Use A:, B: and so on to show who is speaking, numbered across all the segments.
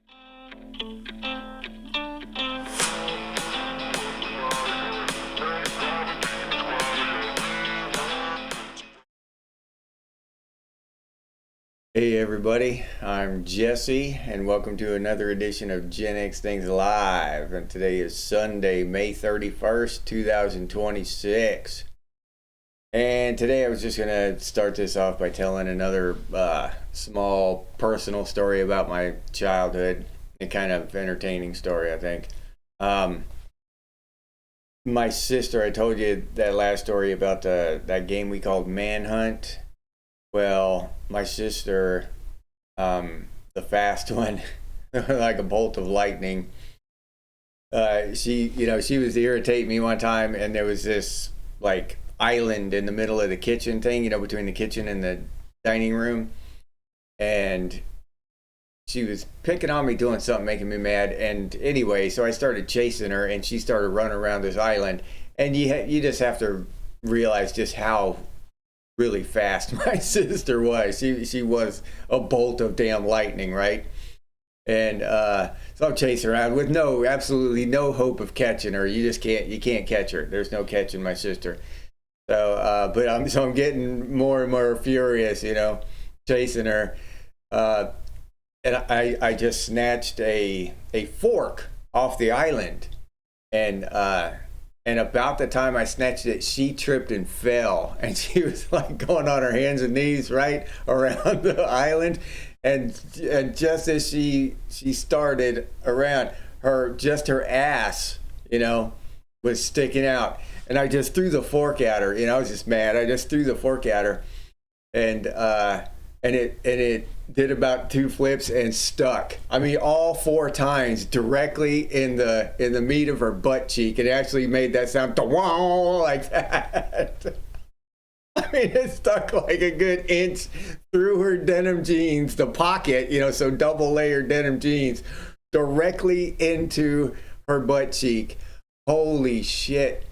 A: Hey everybody, I'm Jesse and welcome to another edition of Gen X Things Live. And today is Sunday, May 31st, 2026. And today I was just going to start this off by telling another small personal story about my childhood. A kind of entertaining story, I think. My sister, I told you that last story about that game we called Manhunt. Well, my sister, the fast one, like a bolt of lightning, she was irritating me one time, and there was this like island in the middle of the kitchen thing, between the kitchen and the dining room, and she was picking on me, doing something, making me mad. And anyway, so I started chasing her, and she started running around this island, and you just have to realize just how really fast my sister was. She was a bolt of damn lightning, right? And so I'm chasing around with absolutely no hope of catching her. You can't catch her. There's no catching my sister. So but I'm getting more and more furious, chasing her. And I just snatched a fork off the island, and about the time I snatched it, she tripped and fell. And she was like going on her hands and knees right around the island. And just as she started around, her ass, was sticking out. And I just threw the fork at her. I was just mad. I just threw the fork at her. And it did about 2 flips and stuck. I mean, all 4 times directly in the meat of her butt cheek. It actually made that sound like that. I mean, it stuck like a good inch through her denim jeans, the pocket, so double layered denim jeans, directly into her butt cheek. Holy shit.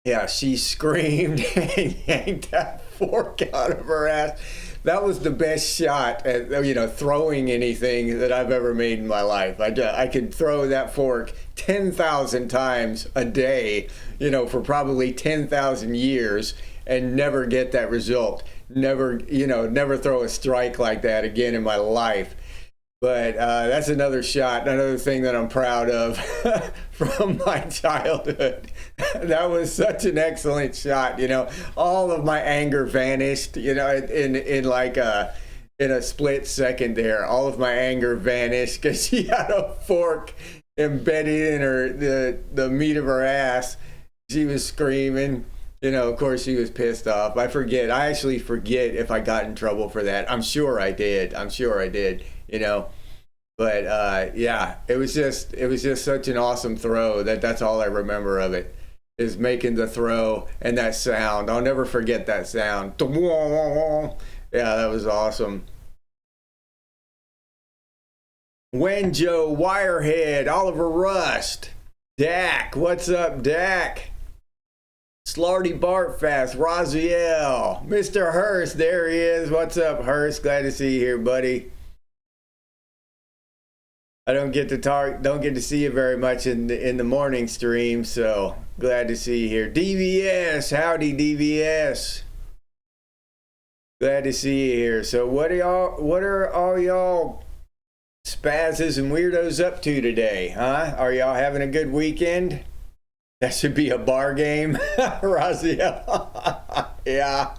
A: Yeah, she screamed and yanked that fork out of her ass. That was the best shot at throwing anything that I've ever made in my life. I could throw that fork 10,000 times a day, for probably 10,000 years and never get that result. Never throw a strike like that again in my life. But that's another shot, another thing that I'm proud of from my childhood. That was such an excellent shot. All of my anger vanished, in a split second there. All of my anger vanished because she had a fork embedded in the meat of her ass. She was screaming. Of course she was pissed off. I actually forget if I got in trouble for that. I'm sure I did. But yeah, it was just such an awesome throw that's all I remember of it, is making the throw and that sound. I'll never forget that sound. Yeah, that was awesome. Wenjo, Wirehead, Oliver Rust, Dak, what's up, Dak? Slarty Bartfast, Raziel, Mr. Hurst, there he is. What's up, Hurst? Glad to see you here, buddy. I don't get to see you very much in the morning stream, so glad to see you here. DVS, howdy DVS. Glad to see you here. So what are all y'all spazzes and weirdos up to today, huh? Are y'all having a good weekend? That should be a bar game, Raziel. Yeah.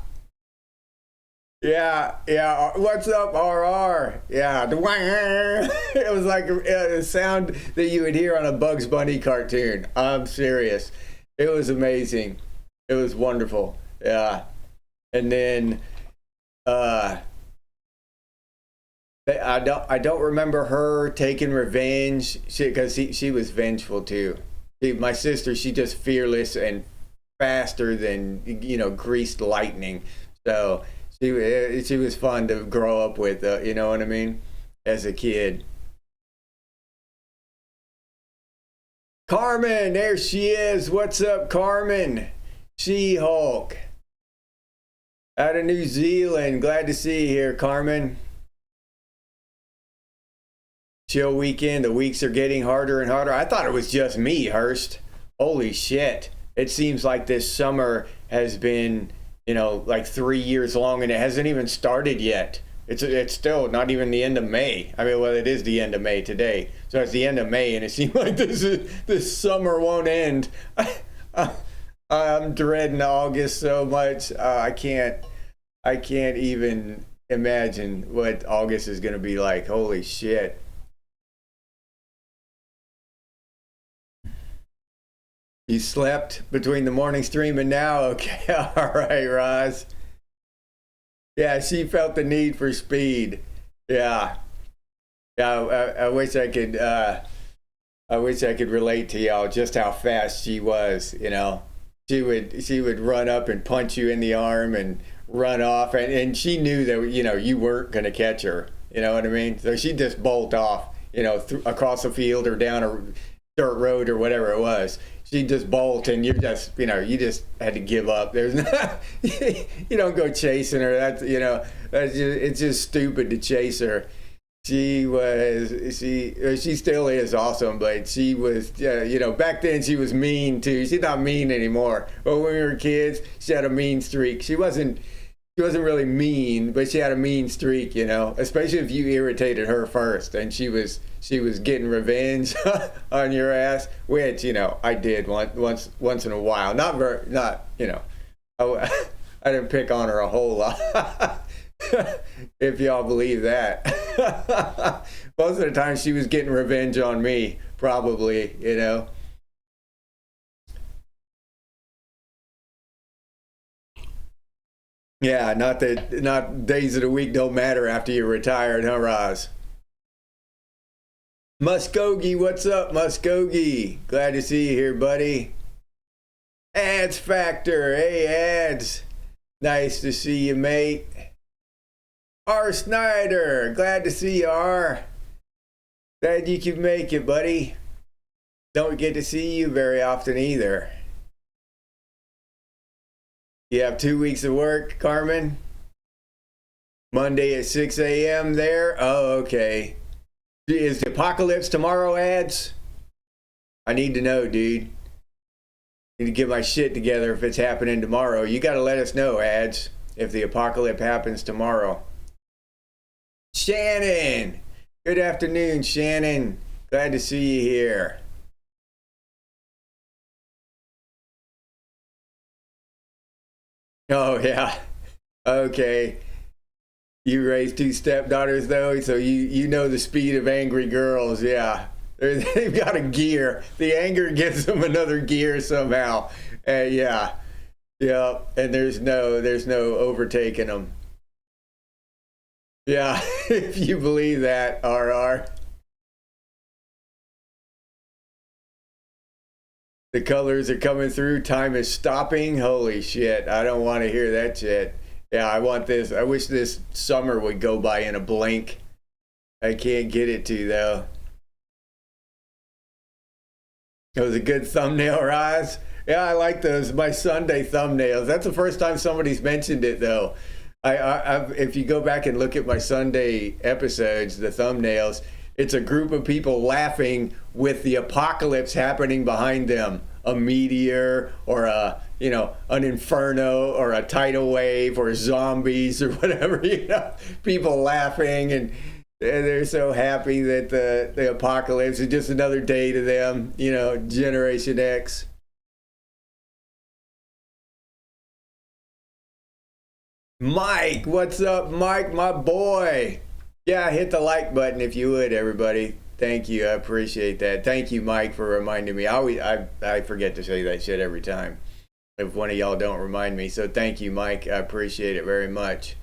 A: Yeah. What's up, RR? Yeah. It was like a sound that you would hear on a Bugs Bunny cartoon. I'm serious. It was amazing. It was wonderful. Yeah. And then I don't remember her taking revenge because she was vengeful too. My sister, she just fearless and faster than greased lightning. So she was fun to grow up with, you know what I mean, as a kid. Carmen, there she is. What's up, Carmen? She-Hulk. Out of New Zealand. Glad to see you here, Carmen. chill weekend. The weeks are getting harder and harder. I thought it was just me, Hurst. Holy shit. It seems like this summer has been, you know, like 3 years long, and it hasn't even started yet. It's still not even the end of May. I mean, well, it is the end of May today. So it's the end of May, and it seems like this summer won't end. I'm dreading August so much. I can't even imagine what August is going to be like. Holy shit. You slept between the morning stream and now? Okay, all right, Roz. Yeah, she felt the need for speed. Yeah. I wish I could relate to y'all just how fast she was, you know. She would run up and punch you in the arm and run off, and she knew that, you know, you weren't going to catch her. You know what I mean? So she'd just bolt off, you know, across the field or down a dirt road or whatever it was. She'd just bolt, and you just had to give up. There's not, you don't go chasing her. That's, you know, it's just stupid to chase her. She still is awesome, but she was, you know, back then she was mean too. She's not mean anymore. But when we were kids, she had a mean streak. She wasn't really mean, but she had a mean streak, you know, especially if you irritated her first, and she was getting revenge on your ass, which, you know, I did once in a while. Not, you know, I didn't pick on her a whole lot. If y'all believe that. Most of the time she was getting revenge on me, probably, you know. Yeah, not days of the week don't matter after you're retired, huh, Roz? Muskogee, what's up, Muskogee? Glad to see you here, buddy. Ads Factor, hey, Ads. Nice to see you, mate. R. Snyder, glad to see you, R. Glad you could make it, buddy. Don't get to see you very often either. You have 2 weeks of work, Carmen? Monday at 6 a.m. there? Oh, okay. Is the apocalypse tomorrow, Ads? I need to know, dude. Need to get my shit together if it's happening tomorrow. You got to let us know, Ads, if the apocalypse happens tomorrow. Shannon! Good afternoon, Shannon. Glad to see you here. Oh, yeah. Okay. You raised 2 stepdaughters, though, so you know the speed of angry girls. Yeah. They've got a gear. The anger gives them another gear somehow. Yeah. Yeah. And there's no overtaking them. Yeah, if you believe that, RR. The colors are coming through. Time is stopping. Holy shit. I don't want to hear that shit. Yeah, I want this. I wish this summer would go by in a blink. I can't get it to, though. It was a good thumbnail, Roz. Yeah, I like those. My Sunday thumbnails. That's the first time somebody's mentioned it, though. If you go back and look at my Sunday episodes, the thumbnails, it's a group of people laughing with the apocalypse happening behind them. A meteor or an inferno or a tidal wave or zombies or whatever, you know, people laughing and they're so happy that the apocalypse is just another day to them, you know, Generation X. Mike, what's up, Mike, my boy? Yeah, hit the like button if you would, everybody. Thank you. I appreciate that. Thank you, Mike, for reminding me. I forget to say that shit every time if one of y'all don't remind me. So thank you, Mike. I appreciate it very much.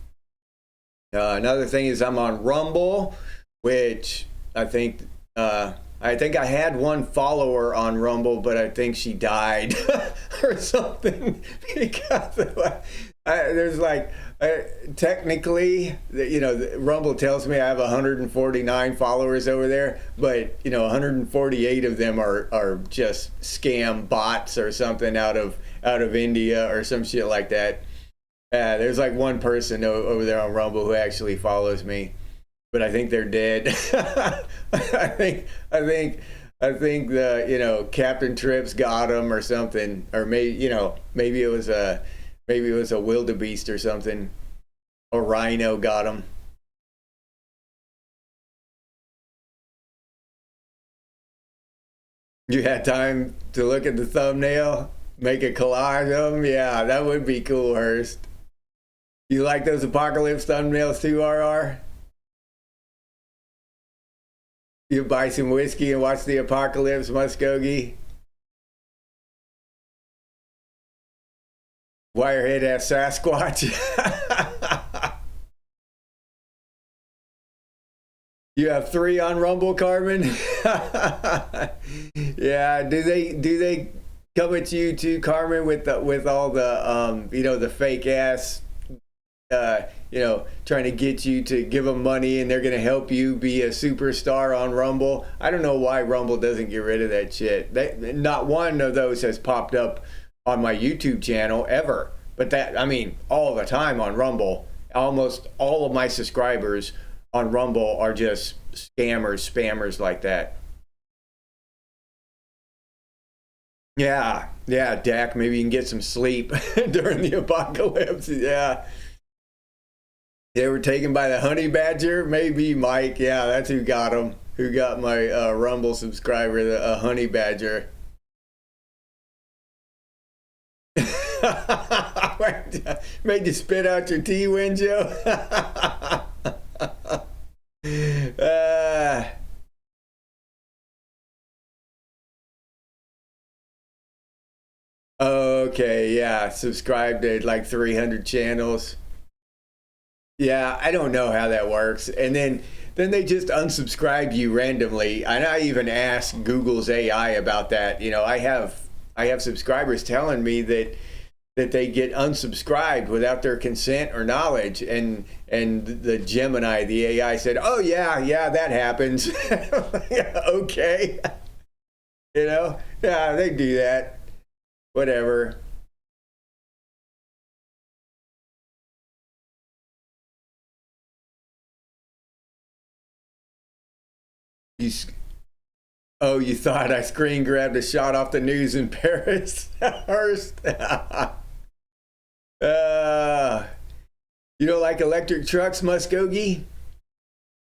A: Another thing is I'm on Rumble, which I think I had one follower on Rumble, but I think she died or something because there's like technically, you know, Rumble tells me I have 149 followers over there, but you know, 148 of them are just scam bots or something out of India or some shit like that. There's like one person over there on Rumble who actually follows me. but I think they're dead. I think the, you know, Captain Trips got them or something, or maybe, you know, maybe it was a wildebeest or something, or rhino got them. You had time to look at the thumbnail, make a collage of them? Yeah, that would be cool, Hurst. You like those apocalypse thumbnails too, RR? You buy some whiskey and watch the apocalypse, Muskogee? Wirehead ass Sasquatch. You have 3 on Rumble, Carmen? Yeah, do they come at you too, Carmen, with all the you know, the fake ass, you know, trying to get you to give them money and they're going to help you be a superstar on Rumble? I don't know why Rumble doesn't get rid of that shit. Not one of those has popped up on my YouTube channel ever. But that, I mean, all the time on Rumble, almost all of my subscribers on Rumble are just spammers like that. Yeah, Dak, maybe you can get some sleep during the apocalypse. Yeah. They were taken by the honey badger? Maybe, Mike. Yeah, that's who got them. Who got my Rumble subscriber, the honey badger. Made you spit out your tea, Winjo? Okay, yeah, subscribe to like 300 channels. Yeah, I don't know how that works. And then they just unsubscribe you randomly. And I even asked Google's AI about that. You know, I have subscribers telling me that they get unsubscribed without their consent or knowledge, and the Gemini, the AI, said, "Oh yeah, that happens." Yeah, okay. You know, yeah, they do that. Whatever. You thought I screen grabbed a shot off the news in Paris? Hurst. You don't like electric trucks, Muskogee?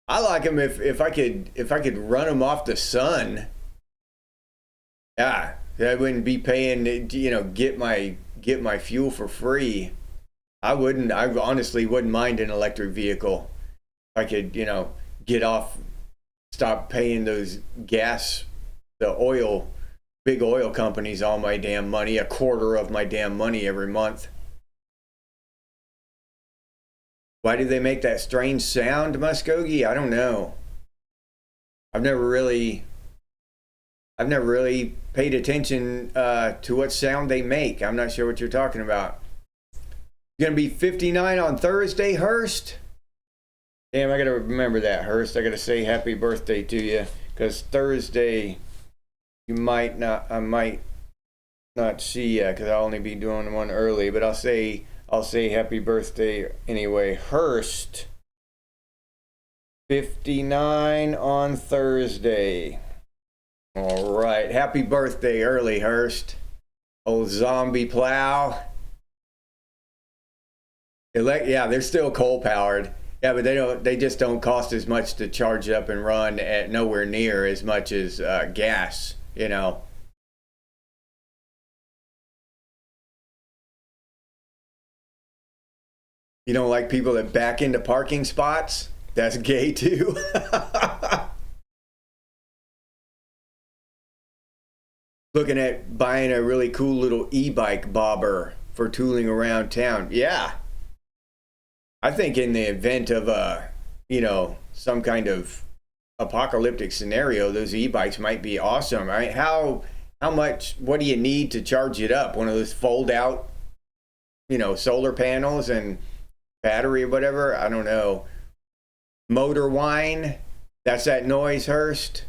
A: I like them if I could run them off the sun. Yeah, I wouldn't be paying, you know, get my fuel for free. I honestly wouldn't mind an electric vehicle. If I could, you know, stop paying those big oil companies all my damn money, a quarter of my damn money every month. Why do they make that strange sound, Muskogee? I don't know. I've never really paid attention to what sound they make. I'm not sure what you're talking about. You're gonna be 59 on Thursday, Hurst? Damn, I gotta remember that, Hurst. I gotta say happy birthday to you, because Thursday I might not see you, because I'll only be doing one early. But I'll say happy birthday anyway, Hurst. 59 on Thursday. All right, happy birthday early, Hurst. Old zombie plow. Yeah, they're still coal powered. Yeah, but they just don't cost as much to charge up and run at nowhere near as much as gas, you know. You don't like people that back into parking spots? That's gay too. Looking at buying a really cool little e-bike bobber for tooling around town. Yeah. I think in the event of some kind of apocalyptic scenario, those e-bikes might be awesome. Right? How much, what do you need to charge it up? One of those fold out, solar panels and battery or whatever? I don't know. Motor whine? That's that noise, Hurst?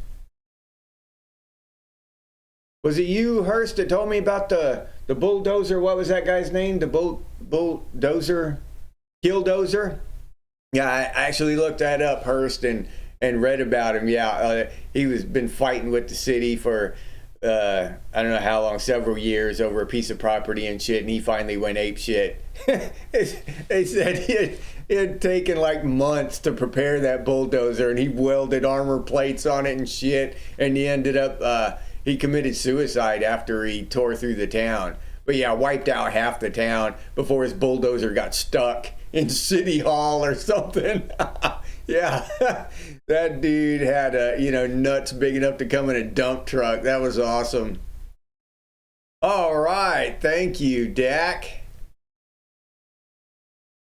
A: Was it you, Hurst, that told me about the bulldozer? What was that guy's name? The bulldozer? Killdozer? Yeah, I actually looked that up, Hearst, and read about him. Yeah, he was been fighting with the city for I don't know how long, several years over a piece of property and shit, and he finally went ape shit. They said it had taken like months to prepare that bulldozer, and he welded armor plates on it and shit, and he ended up he committed suicide after he tore through the town. But yeah, wiped out half the town before his bulldozer got stuck in City Hall or something. Yeah, that dude had nuts big enough to come in a dump truck. That was awesome. All right, thank you, Dak.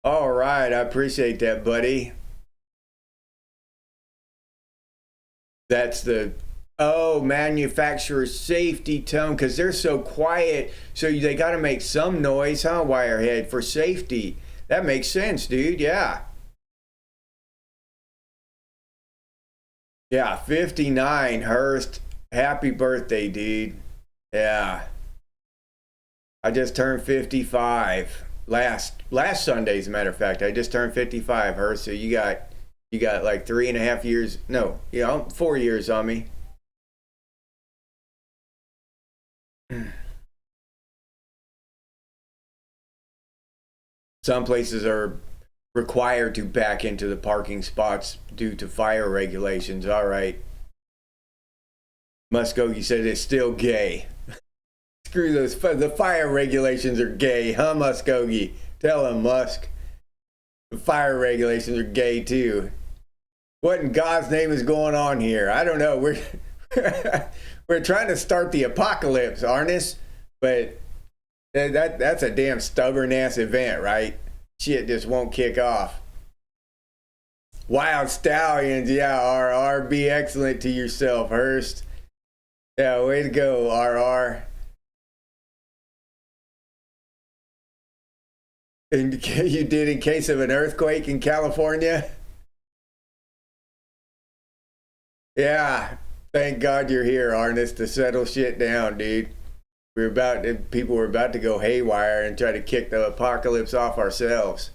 A: All right, I appreciate that, buddy. That's the manufacturer safety tone, because they're so quiet, so they got to make some noise, huh, Wirehead, for safety. That makes sense, dude. Yeah. Yeah, 59, Hurst. Happy birthday, dude. Yeah. I just turned 55 last Sunday, as a matter of fact. I just turned 55, Hurst. So you got like 3.5 years. No, 4 years on me. Some places are required to back into the parking spots due to fire regulations. All right. Muskogee said it's still gay. Screw those. The fire regulations are gay, huh, Muskogee? Tell him, Musk. The fire regulations are gay too. What in God's name is going on here? I don't know. We're trying to start the apocalypse, Arnis, but that's a damn stubborn ass event, right? Shit just won't kick off. Wild Stallions, yeah, RR, be excellent to yourself, Hurst. Yeah, way to go, RR. And you did in case of an earthquake in California? Yeah, thank God you're here, Arnis, to settle shit down, dude. People were about to go haywire and try to kick the apocalypse off ourselves.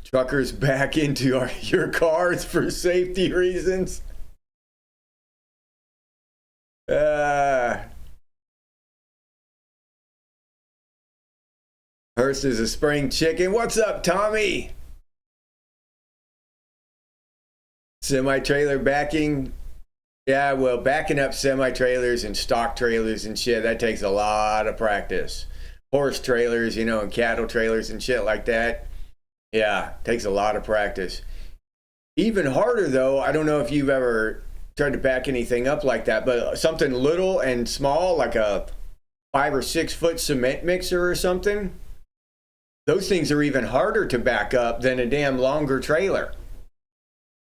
A: Truckers back into your cars for safety reasons. Hurst is a spring chicken. What's up, Tommy? Semi-trailer backing. Yeah, well, backing up semi-trailers and stock trailers and shit, that takes a lot of practice. Horse trailers, and cattle trailers and shit like that. Yeah, takes a lot of practice. Even harder, though, I don't know if you've ever tried to back anything up like that, but something little and small, like a 5 or 6 foot cement mixer or something, those things are even harder to back up than a damn longer trailer.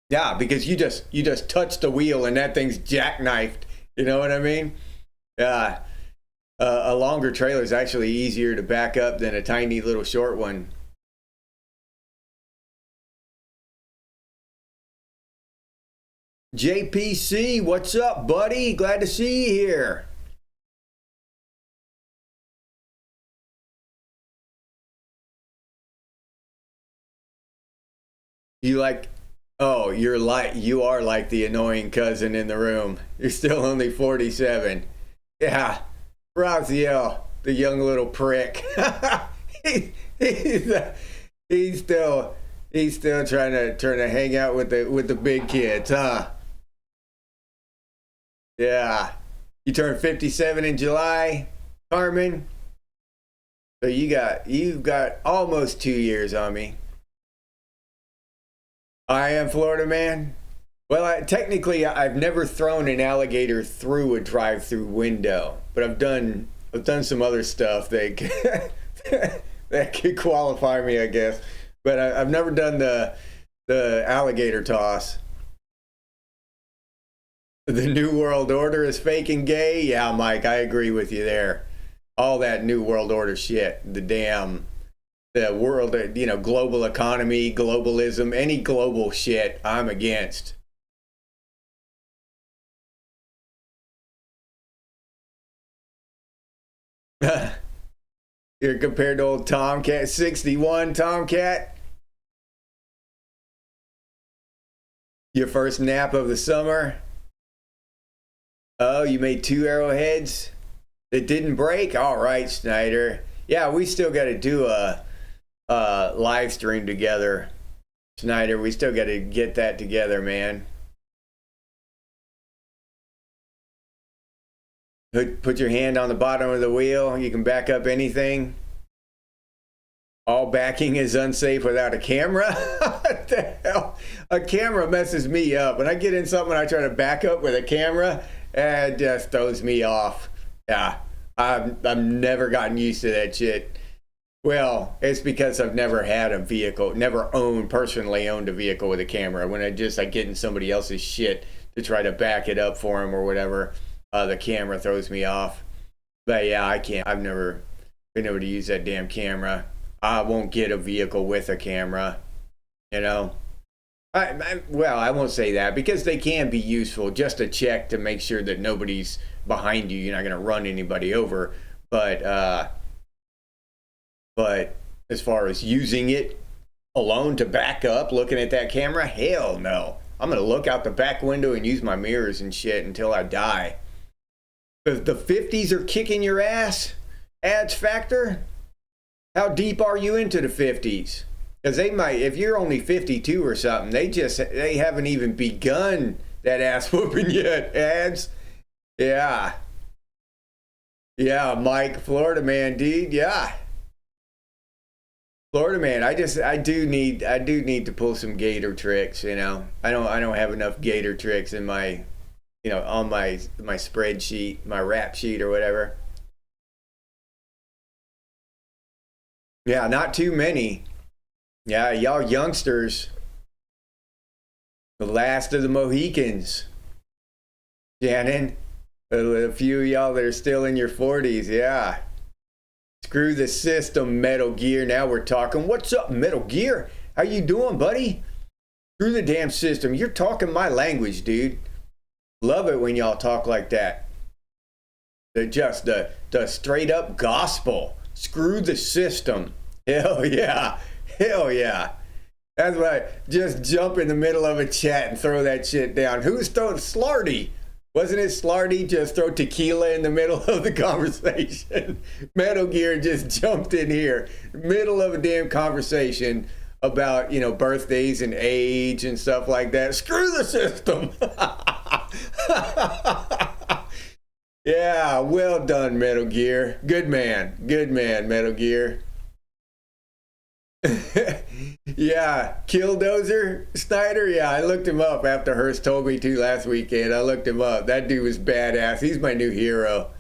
A: Yeah, because you just touch the wheel and that thing's jackknifed. You know what I mean? Yeah. A longer trailer is actually easier to back up than a tiny little short one. JPC, what's up, buddy? Glad to see you here. You are like the annoying cousin in the room. You're still only 47. Yeah, Raziel, the young little prick. he's still trying to hang out with the big kids, huh? Yeah. You turned 57 in July, Carmen. So you've got almost 2 years on me. I am Florida man. Well, technically, I've never thrown an alligator through a drive-through window, but I've done some other stuff that that could qualify me, I guess. But I've never done the alligator toss. The New World Order is fake and gay. Yeah, Mike, I agree with you there. All that New World Order shit, the world, global economy, globalism, any global shit, I'm against. You're compared to old Tomcat, 61 Tomcat. Your first nap of the summer. Oh, you made 2 arrowheads that didn't break? All right, Snyder. Yeah, we still got to do a live stream together, Snyder. We still got to get that together, man. Put your hand on the bottom of the wheel. You can back up anything. All backing is unsafe without a camera. What the hell? A camera messes me up. When I get in something and I try to back up with a camera, it just throws me off. Yeah, I've never gotten used to that shit. Well, it's because I've never had a vehicle, never personally owned a vehicle with a camera. When I get in somebody else's shit to try to back it up for them or whatever, the camera throws me off. But yeah, I can't. I've never been able to use that damn camera. I won't get a vehicle with a camera, you know. Well, I won't say that because they can be useful just to check to make sure that nobody's behind you. You're not going to run anybody over. But as far as using it alone to back up, looking at that camera, hell no. I'm going to look out the back window and use my mirrors and shit until I die. If the 50s are kicking your ass, adds factor, how deep are you into the 50s? Because they might, if you're only 52 or something, they haven't even begun that ass whooping yet, ads. Yeah. Yeah, Mike, Florida man, dude, yeah. Florida man, I do need to pull some gator tricks, you know. I don't have enough gator tricks in my, you know, on my spreadsheet, my rap sheet or whatever. Yeah, not too many. Yeah, y'all youngsters, the last of the Mohicans. Shannon, a few of y'all that are still in your 40s, yeah. Screw the system, Metal Gear. Now we're talking. What's up, Metal Gear? How you doing, buddy? Screw the damn system. You're talking my language, dude. Love it when y'all talk like that. Just the straight up gospel. Screw the system. Hell yeah. Hell yeah. That's right. Just jump in the middle of a chat and throw that shit down. Who's throwing Slarty? Wasn't it Slarty just throw tequila in the middle of the conversation? Metal Gear just jumped in here, middle of a damn conversation about, you know, birthdays and age and stuff like that. Screw the system. Yeah, well done, Metal Gear. Good man, Metal Gear. Yeah, Killdozer Snyder. Yeah, I looked him up after Hurst told me to last weekend. I looked him up. That dude was badass. He's my new hero.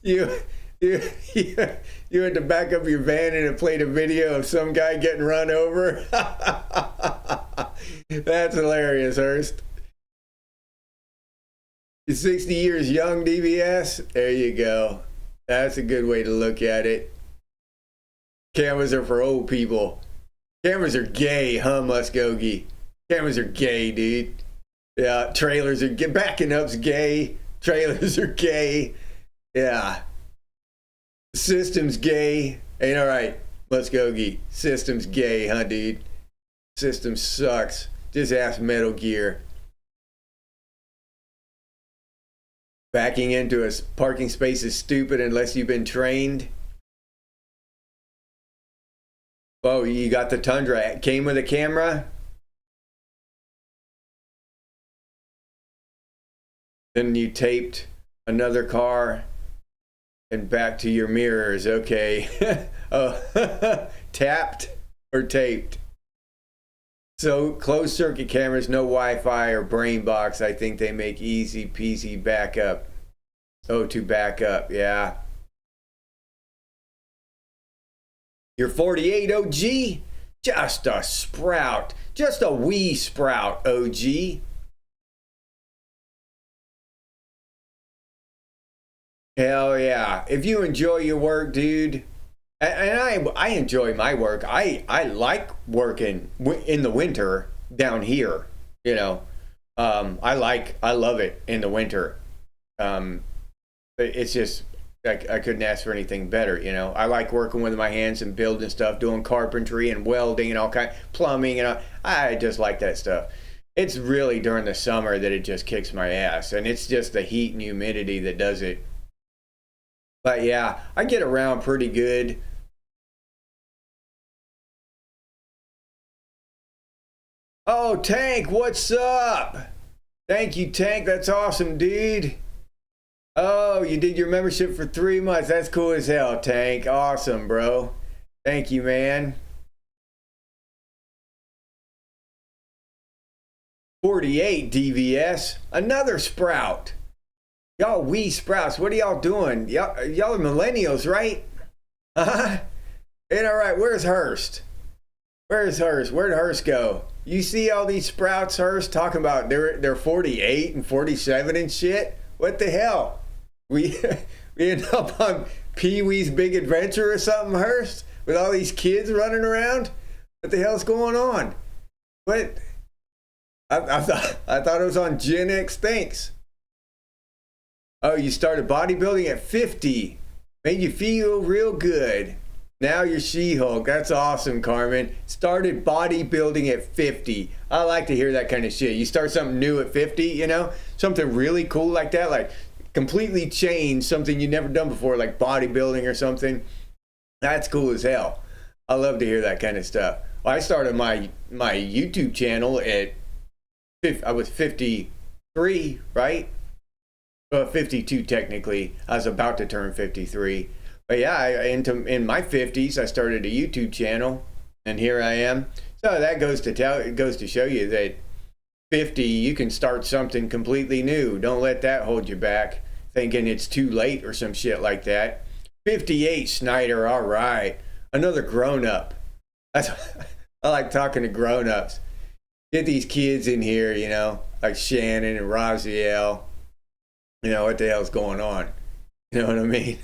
A: you had to back up your van and it played a video of some guy getting run over. That's hilarious, Hurst. You're 60 years young, DBS? There you go. That's a good way to look at it. Cameras are for old people. Cameras are gay, huh, Muskogee? Cameras are gay, dude. Yeah, trailers are gay. Backing up's gay. Trailers are gay. Yeah. System's gay. Ain't alright, Muskogee. System's gay, huh, dude? System sucks. Just ask Metal Gear. Backing into a parking space is stupid unless you've been trained. Oh, you got the Tundra. It came with a camera? Then you taped another car and back to your mirrors. Okay. Oh, tapped or taped? So closed circuit cameras, no Wi-Fi or brain box. I think they make easy peasy backup. Oh, to back up, yeah. You're 48, OG? Just a sprout. Just a wee sprout, OG. Hell yeah. If you enjoy your work, dude, and I enjoy my work. I like working in the winter down here, you know. I love it in the winter. It's just, I couldn't ask for anything better, you know. I like working with my hands and building stuff, doing carpentry and welding and all kind, plumbing and all. I just like that stuff. It's really during the summer that it just kicks my ass, and it's just the heat and humidity that does it. But yeah, I get around pretty good. Oh, Tank, what's up? Thank you, Tank. That's awesome, dude. Oh, you did your membership for 3 months. That's cool as hell, Tank. Awesome, bro. Thank you, man. 48 DVS. Another sprout. Y'all wee sprouts. What are y'all doing? Y'all are millennials, right? Uh-huh. Ain't all right. Where's Hurst? Where's Hurst? Where'd Hurst go? You see all these sprouts, Hurst, talking about they're 48 and 47 and shit? What the hell? We end up on Pee-wee's Big Adventure or something, Hurst? With all these kids running around? What the hell's going on? What? I thought it was on Gen X. Thanks. Oh, you started bodybuilding at 50. Made you feel real good. Now you're She-Hulk. That's awesome, Carmen. Started bodybuilding at 50. I like to hear that kind of shit. You start something new at 50, you know? Something really cool like that, like completely change something you've never done before, like bodybuilding or something. That's cool as hell. I love to hear that kind of stuff. Well, I started my YouTube channel at I was 53, right? Well, 52 technically. I was about to turn 53. But yeah, in my 50s, I started a YouTube channel, and here I am. So that goes to show you that 50, you can start something completely new. Don't let that hold you back, thinking it's too late or some shit like that. 58, Snyder, all right. Another grown-up. I like talking to grown-ups. Get these kids in here, you know, like Shannon and Raziel. You know, what the hell's going on? You know what I mean?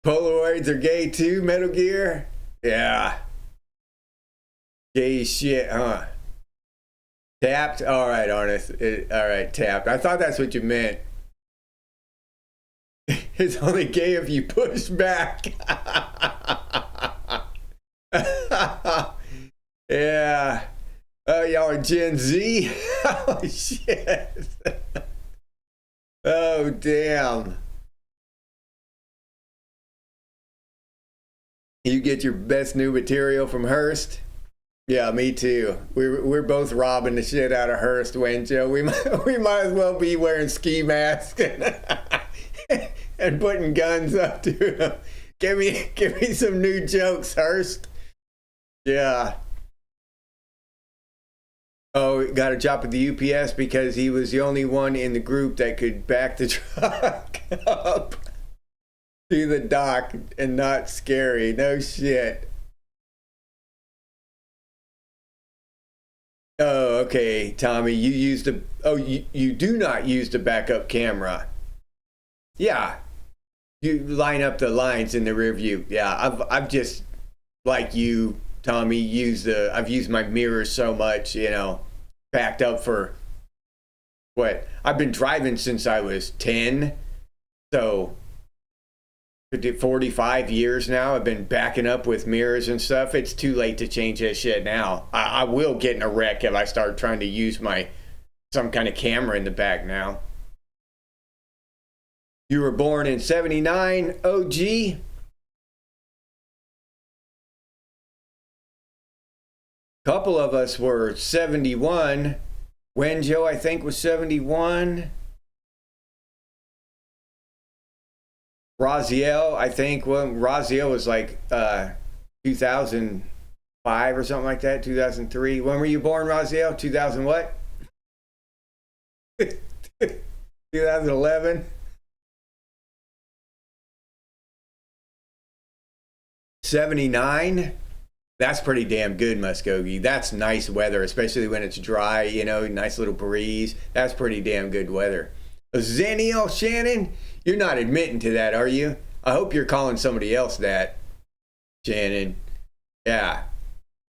A: Polaroids are gay too, Metal Gear? Yeah. Gay shit, huh? Tapped? All right, Arnest. All right, tapped. I thought that's what you meant. It's only gay if you push back. Yeah. Oh, y'all are Gen Z? Oh, shit. Oh, damn. You get your best new material from Hearst? Yeah, me too. We're both robbing the shit out of Hearst, Wenjo. We might as well be wearing ski masks and putting guns up to them. Give me some new jokes, Hearst. Yeah. Oh, got a job at the UPS because he was the only one in the group that could back the truck up to the dock and not scary. No shit. Oh, okay, Tommy. You use the you do not use the backup camera. Yeah. You line up the lines in the rear view. Yeah, I've just like you, Tommy, I've used my mirrors so much, you know, backed up for what? I've been driving since I was 10. So 45 years now. I've been backing up with mirrors and stuff. It's too late to change that shit now. I will get in a wreck if I start trying to use some kind of camera in the back now. You were born in 79, OG? Couple of us were 71. Wenjo, I think, was 71. Raziel, I think, Raziel was like 2005 or something like that, 2003. When were you born, Raziel? 2000 what? 2011? 79? That's pretty damn good, Muskogee. That's nice weather, especially when it's dry, you know, nice little breeze. That's pretty damn good weather. Zennial, Shannon, you're not admitting to that, are you? I hope you're calling somebody else that, Shannon. Yeah.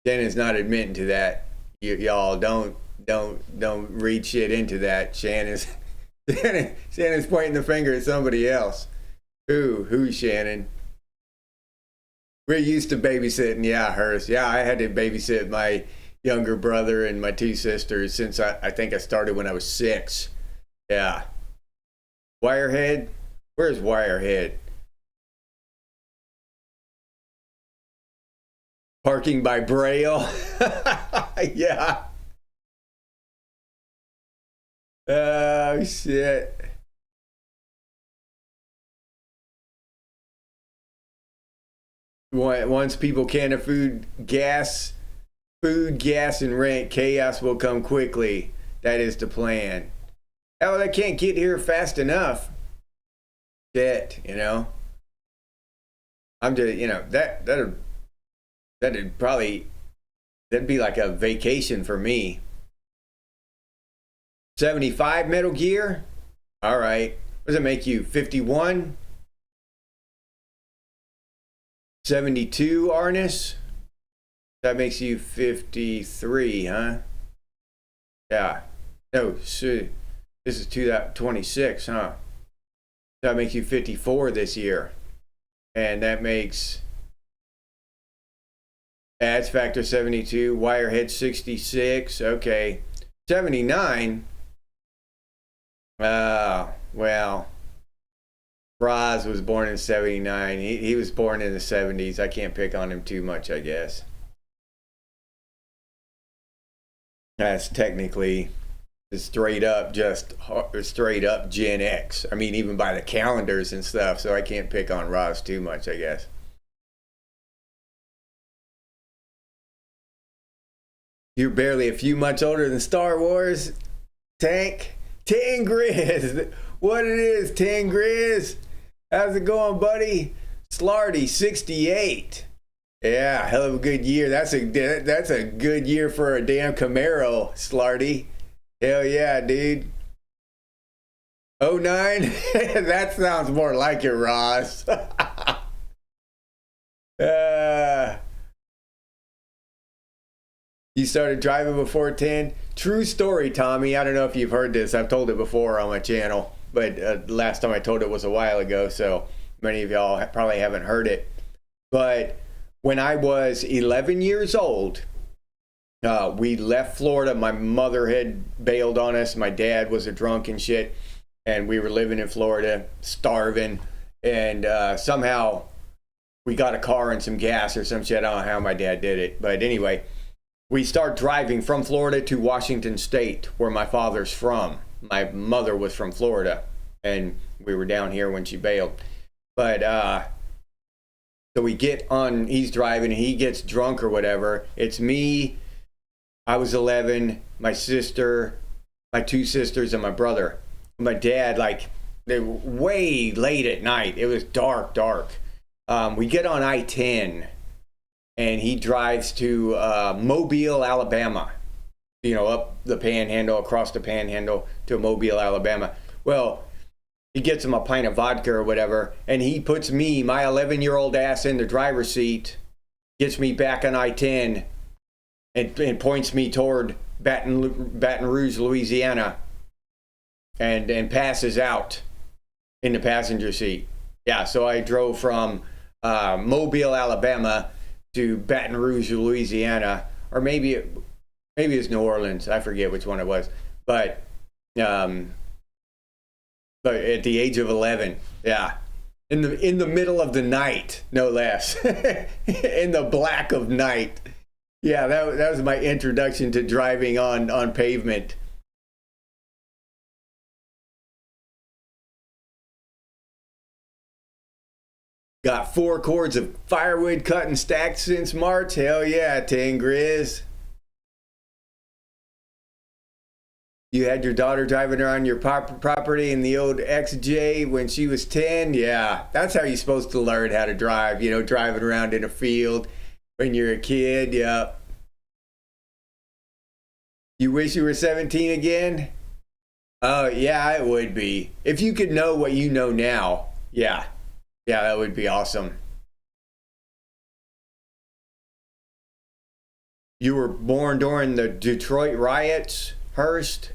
A: Shannon's not admitting to that. Y'all don't read shit into that. Shannon's pointing the finger at somebody else. Who's Shannon? We're used to babysitting. Yeah, hers. Yeah, I had to babysit my younger brother and my two sisters since I think I started when I was 6. Yeah. Wirehead? Where's Wirehead? Parking by Braille. Yeah. Oh, shit. Once people can afford gas, food, gas, and rent, chaos will come quickly. That is the plan. Oh, they can't get here fast enough. Shit, you know. I'm just, you know, that'd be like a vacation for me. 75 Metal Gear? All right. What does it make you? 51? 72 Arnis? That makes you 53, huh? Yeah. No, so this is 2026, huh? That makes you 54 this year. And that makes adds factor 72, Wirehead 66, okay. 79. Well, Raz was born in 79. He was born in the 70s. I can't pick on him too much, I guess. That's technically straight up Gen X. I mean, even by the calendars and stuff, so I can't pick on Raz too much, I guess. You're barely a few months older than Star Wars. Tank. Grizz. What it is, Grizz? How's it going, buddy? Slarty, 68. Yeah, hell of a good year. That's a good year for a damn Camaro, Slarty. Hell yeah, dude. 09? That sounds more like it, Ross. You started driving before 10? True story, Tommy. I don't know if you've heard this. I've told it before on my channel, but last time I told it was a while ago, so many of y'all probably haven't heard it. But when I was 11 years old, we left Florida. My mother had bailed on us. My dad was a drunk and shit, and we were living in Florida, starving, and somehow we got a car and some gas or some shit. I don't know how my dad did it, but anyway, we start driving from Florida to Washington State, where my father's from. My mother was from Florida, and we were down here when she bailed. But so we get on, he's driving, and he gets drunk or whatever. It's me, I was 11, my sister, my two sisters, and my brother. My dad, like, they were way late at night. It was dark. We get on I-10. And he drives to Mobile, Alabama, you know, up the panhandle, across the panhandle to Mobile, Alabama. Well, he gets him a pint of vodka or whatever, and he puts me, my 11-year-old ass, in the driver's seat, gets me back on I-10, and points me toward Baton Rouge, Louisiana, and passes out in the passenger seat. Yeah, so I drove from Mobile, Alabama, to Baton Rouge, Louisiana, or maybe it's New Orleans. I forget which one it was, but at the age of 11, yeah, in the middle of the night, no less, in the black of night. Yeah, that was my introduction to driving on pavement. Got 4 cords of firewood cut and stacked since March. Hell yeah, Grizz. You had your daughter driving around your property in the old XJ when she was 10. Yeah, that's how you're supposed to learn how to drive. You know, driving around in a field when you're a kid. Yeah. You wish you were 17 again? Oh, yeah, it would be. If you could know what you know now. Yeah. Yeah, that would be awesome. You were born during the Detroit riots, Hurst?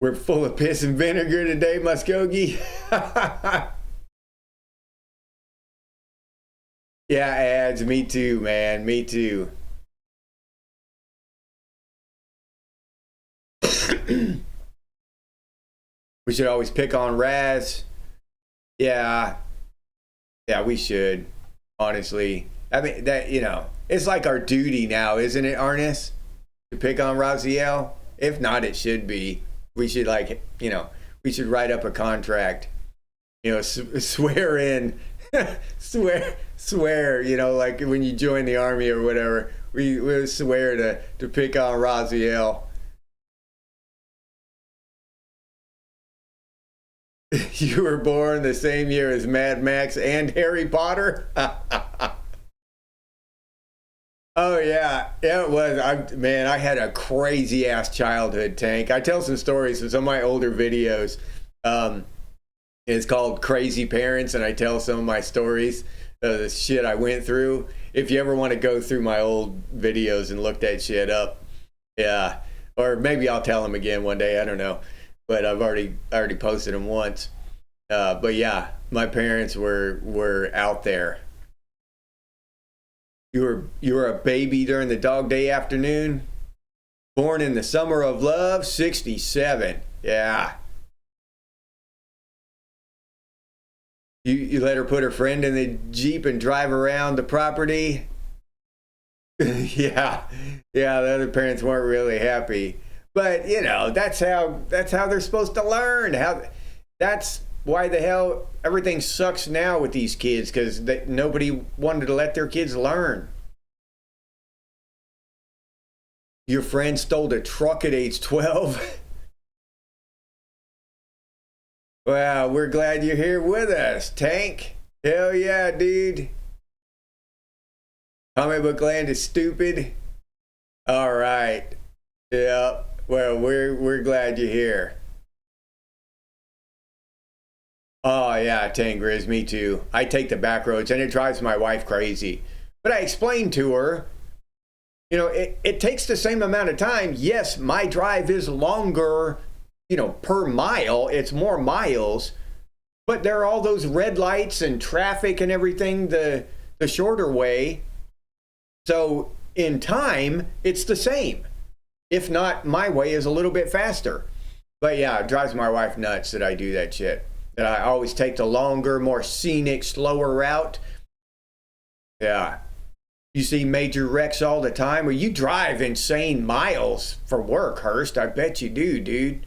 A: We're full of piss and vinegar today, Muskogee. Yeah, ads. Me too, man. Me too. We should always pick on Raz. Yeah. Yeah, we should. Honestly. I mean, that, you know, it's like our duty now, isn't it, Arnis? To pick on Raziel? If not, it should be. We should, like, you know, we should write up a contract. You know, swear in. swear, you know, like when you join the army or whatever, we swear to pick on Raziel. You were born the same year as Mad Max and Harry Potter? Oh yeah, it was. Man, I had a crazy ass childhood, Tank. I tell some stories in some of my older videos. It's called Crazy Parents, and I tell some of my stories, the shit I went through. If you ever want to go through my old videos and look that shit up, yeah, or maybe I'll tell them again one day. I don't know, but I've already posted them once. But yeah, my parents were out there. You were a baby during the Dog Day afternoon, born in the summer of love, 67. Yeah. You let her put her friend in the Jeep and drive around the property. Yeah, the other parents weren't really happy, but you know that's how they're supposed to learn. That's why the hell everything sucks now with these kids, because nobody wanted to let their kids learn. Your friend stole a truck at age 12. Wow, we're glad you're here with us, Tank. Hell yeah, dude. Comic book land is stupid. All right. Yeah. Well, we're glad you're here. Oh yeah, Tank Grizz, me too. I take the back roads and it drives my wife crazy. But I explained to her, you know, it takes the same amount of time. Yes, my drive is longer, you know, per mile, it's more miles, but there are all those red lights and traffic and everything the shorter way. So in time, it's the same. If not, my way is a little bit faster. But yeah, it drives my wife nuts that I do that shit. That I always take the longer, more scenic, slower route. Yeah. You see major wrecks all the time, or you drive insane miles for work, Hurst. I bet you do, dude.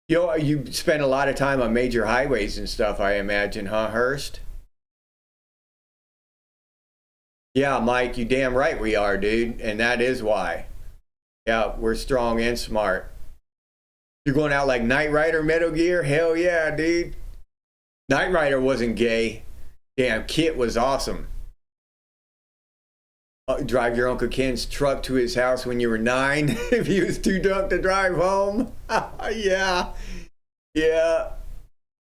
A: You spend a lot of time on major highways and stuff, I imagine, huh, Hurst? Yeah, Mike, you damn right we are, dude. And that is why. Yeah, we're strong and smart. You're going out like Knight Rider Metal Gear? Hell yeah, dude. Knight Rider wasn't gay. Damn, Kit was awesome. Drive your Uncle Ken's truck to his house when you were 9 if he was too drunk to drive home. Yeah.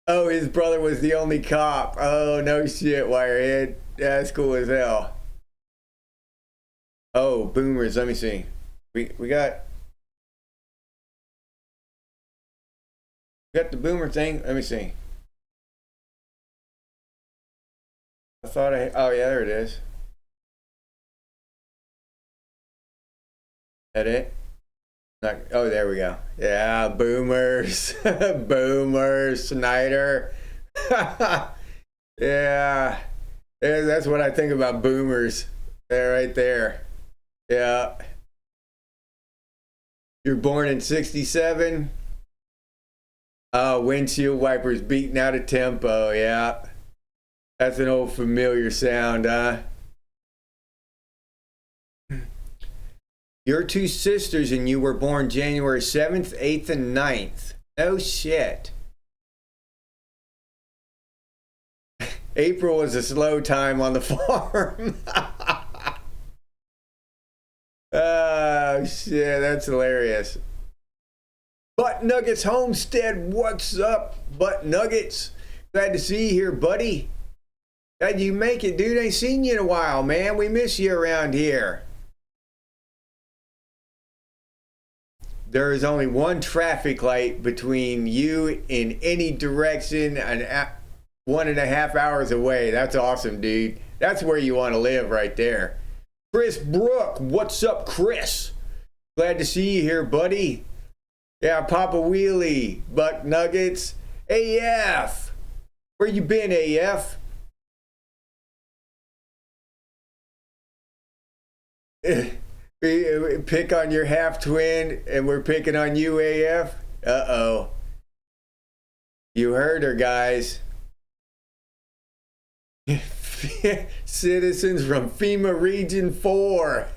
A: Oh, his brother was the only cop. Oh, no shit, Wirehead. Yeah, that's cool as hell. Oh, boomers. Let me see. We got the boomer thing. Let me see. I thought oh yeah, there it is. That it? Oh, there we go. Yeah, boomers. Boomers, Snyder. Yeah. That's what I think about boomers. They're right there. Yeah. You're born in 67. Oh, windshield wipers beating out of tempo. Yeah. That's an old familiar sound, huh? Your two sisters and you were born January 7th, 8th, and 9th. No shit. April was a slow time on the farm. Oh, shit. That's hilarious. Butt Nuggets Homestead. What's up, Butt Nuggets? Glad to see you here, buddy. How'd you make it, dude? Ain't seen you in a while, man. We miss you around here. There is only one traffic light between you in any direction, 1.5 hours away. That's awesome, dude. That's where you want to live right there. Chris Brook, what's up, Chris? Glad to see you here, buddy. Yeah, Papa Wheelie, Buck Nuggets, AF. Where you been, AF? We pick on your half twin, and we're picking on you, AF. Uh-oh. You heard her, guys. Citizens from FEMA Region 4,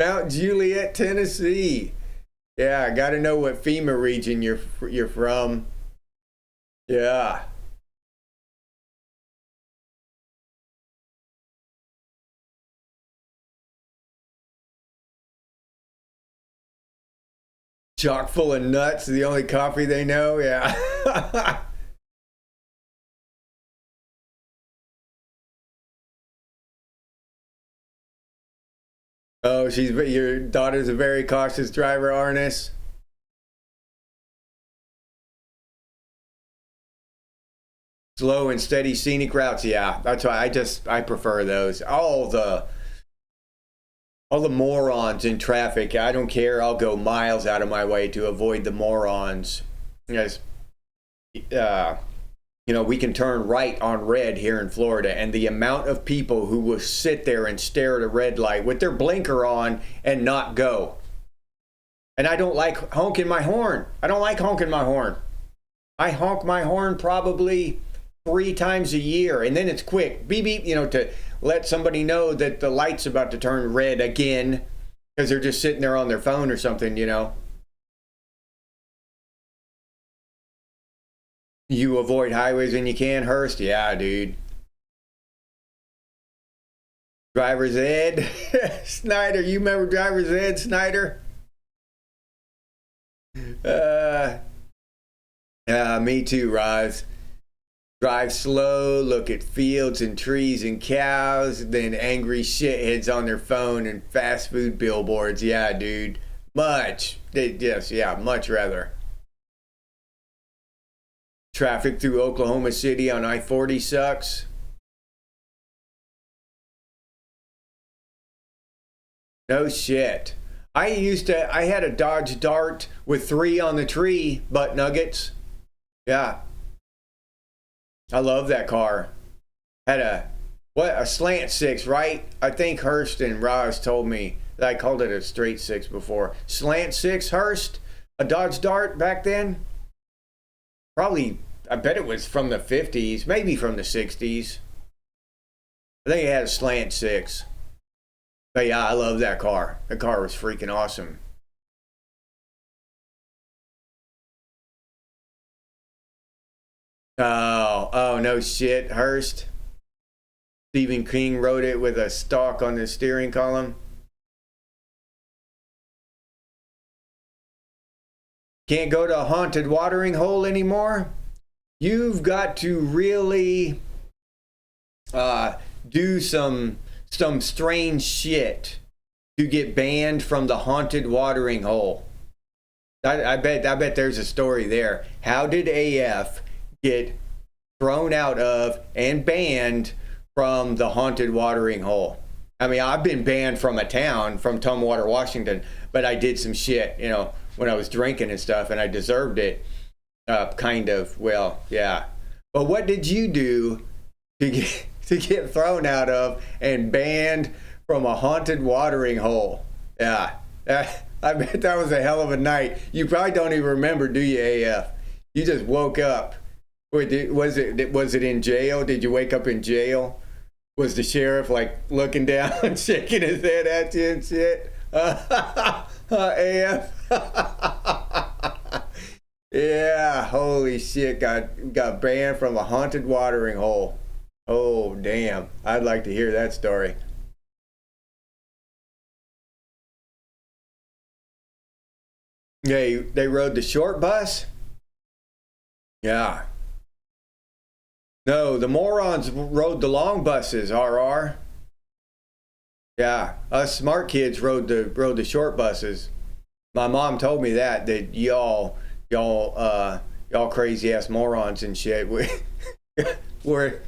A: Mount Juliet, Tennessee. Yeah, I got to know what FEMA region you're from. Yeah. Chock full of nuts, the only coffee they know. Yeah. Oh, your daughter's a very cautious driver, Arnis. Slow and steady scenic routes. Yeah, that's why I prefer those. All the morons in traffic. I don't care. I'll go miles out of my way to avoid the morons. Yes. We can turn right on red here in Florida, and the amount of people who will sit there and stare at a red light with their blinker on and not go. And I don't like honking my horn. I don't like honking my horn. I honk my horn probably 3 times a year, and then it's quick. Beep, beep, to let somebody know that the light's about to turn red again because they're just sitting there on their phone or something, You avoid highways when you can, Hurst? Yeah, dude. Driver's Ed. Snyder, you remember Driver's Ed, Snyder? Me too, Roz. Drive slow, look at fields and trees and cows, then angry shitheads on their phone and fast food billboards. Yeah, dude. Much rather. Traffic through Oklahoma City on I-40 sucks. No shit. I had a Dodge Dart with 3 on the tree, butt nuggets. Yeah. I love that car. Had a slant 6, right? I think Hurst and Roz told me that I called it a straight 6 before. Slant 6, Hurst? A Dodge Dart back then? Probably, I bet it was from the 50s, maybe from the 60s. I think it had a slant 6. But yeah, I love that car. That car was freaking awesome. Oh, no shit, Hurst. Stephen King wrote it with a stalk on the steering column. Can't go to a haunted watering hole anymore? You've got to really do some strange shit to get banned from the haunted watering hole. I bet there's a story there. How did AF get thrown out of and banned from the haunted watering hole? I mean, I've been banned from a town, from Tumwater, Washington, but I did some shit, when I was drinking and stuff, and I deserved it, kind of. Well, yeah. But what did you do to get thrown out of and banned from a haunted watering hole? Yeah. I bet that was a hell of a night. You probably don't even remember, do you, AF? You just woke up. Was it in jail? Did you wake up in jail? Was the sheriff like looking down, shaking his head at you and shit? AF. Yeah, holy shit, got banned from a haunted watering hole. Oh, damn. I'd like to hear that story. Yeah, they rode the short bus? Yeah. No, the morons rode the long buses, RR. Yeah, us smart kids rode the short buses. My mom told me that y'all crazy ass morons and shit were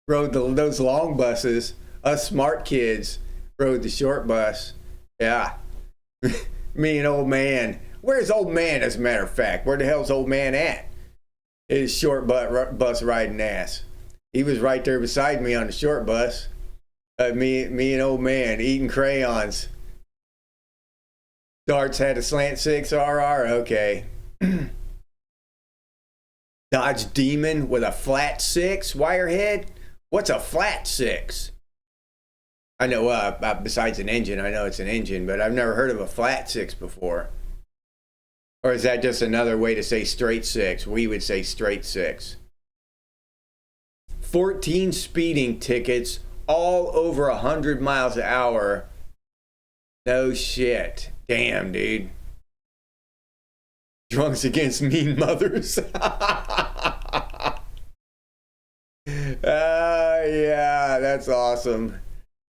A: rode those long buses. Us smart kids rode the short bus. Yeah. Me and old man. Where's old man, as a matter of fact? Where the hell's old man at? His short bus riding ass. He was right there beside me on the short bus. Me and old man eating crayons. Darts had a slant 6 RR. Okay. Dodge Demon with a flat 6 wirehead. What's a flat 6? I know, besides an engine, I know it's an engine, but I've never heard of a flat 6 before. Or is that just another way to say straight 6? We would say straight 6. 14 speeding tickets, all over 100 miles an hour. No shit. Damn, dude. Drunks against mean mothers. Yeah, that's awesome.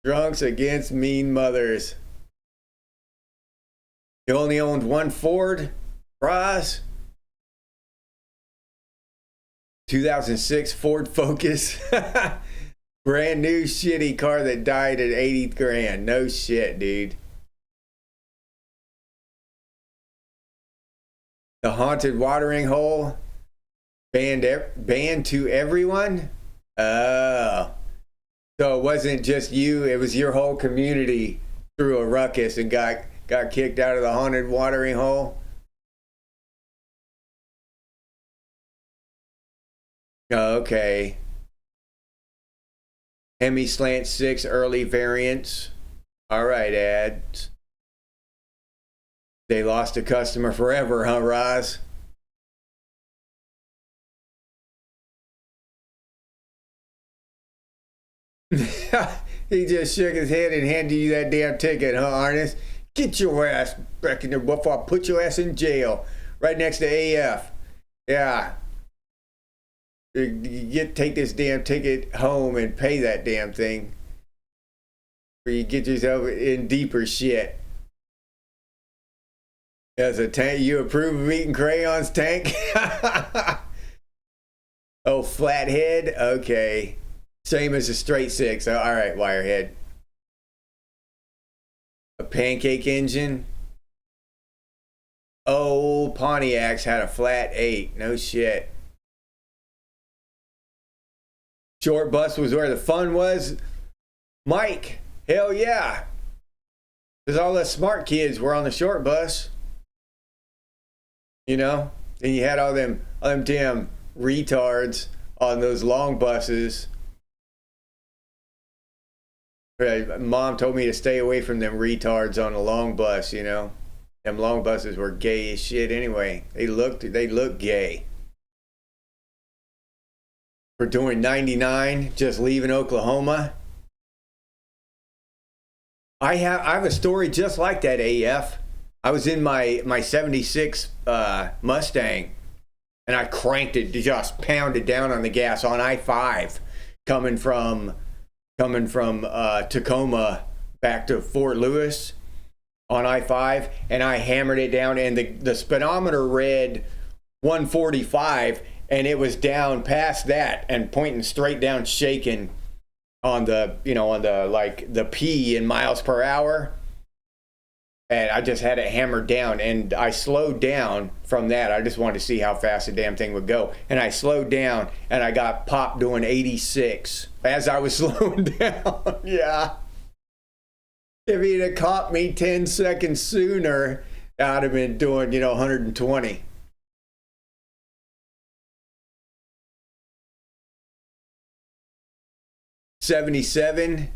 A: Drunks against mean mothers. You only owned one Ford, Roz? 2006 Ford Focus. Brand new shitty car that died at 80 grand. No shit, dude. The haunted watering hole. Banned to everyone? Oh. So it wasn't just you, it was your whole community threw a ruckus and got kicked out of the haunted watering hole? Okay. Hemi slant 6 early variants. All right, ads. They lost a customer forever, huh, Roz? He just shook his head and handed you that damn ticket, huh, Arnis? Get your ass back in there before I put your ass in jail. Right next to AF. Yeah. Take this damn ticket home and pay that damn thing. Or you get yourself in deeper shit. As a tank, you approve of eating crayons, Tank? Oh, flathead? Okay. Same as a straight 6. Oh, all right, wirehead. A pancake engine? Oh, Pontiacs had a flat 8. No shit. Short bus was where the fun was? Mike, hell yeah. Because all the smart kids were on the short bus. You know? And you had all them damn retards on those long buses. Mom told me to stay away from them retards on a long bus, you know? Them long buses were gay as shit anyway. They looked gay. For doing 99, just leaving Oklahoma. I have a story just like that, AF. I was in my 76 Mustang, and I cranked it, just pounded down on the gas on I-5, coming from Tacoma back to Fort Lewis on I-5, and I hammered it down, and the speedometer read 145, and it was down past that and pointing straight down, shaking on the the P in miles per hour. And I just had it hammered down, and I slowed down from that. I just wanted to see how fast the damn thing would go. And I slowed down, and I got popped doing 86 as I was slowing down. Yeah. If he'd have caught me 10 seconds sooner, I'd have been doing, 120. $77.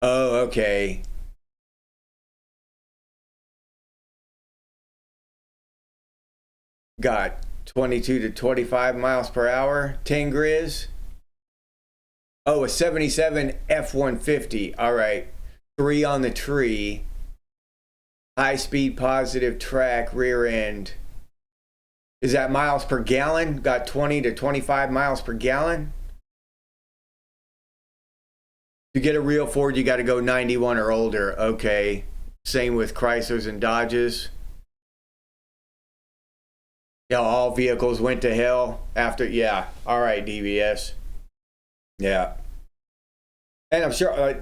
A: Oh, okay. Got 22 to 25 miles per hour. 10 Grizz. Oh, a 77 F-150. All right. 3 on the tree. High speed, positive track, rear end. Is that miles per gallon? Got 20 to 25 miles per gallon? To get a real Ford, you got to go 91 or older. Okay. Same with Chryslers and Dodges. Yeah, all vehicles went to hell after. Yeah. All right, DVS. Yeah. And I'm sure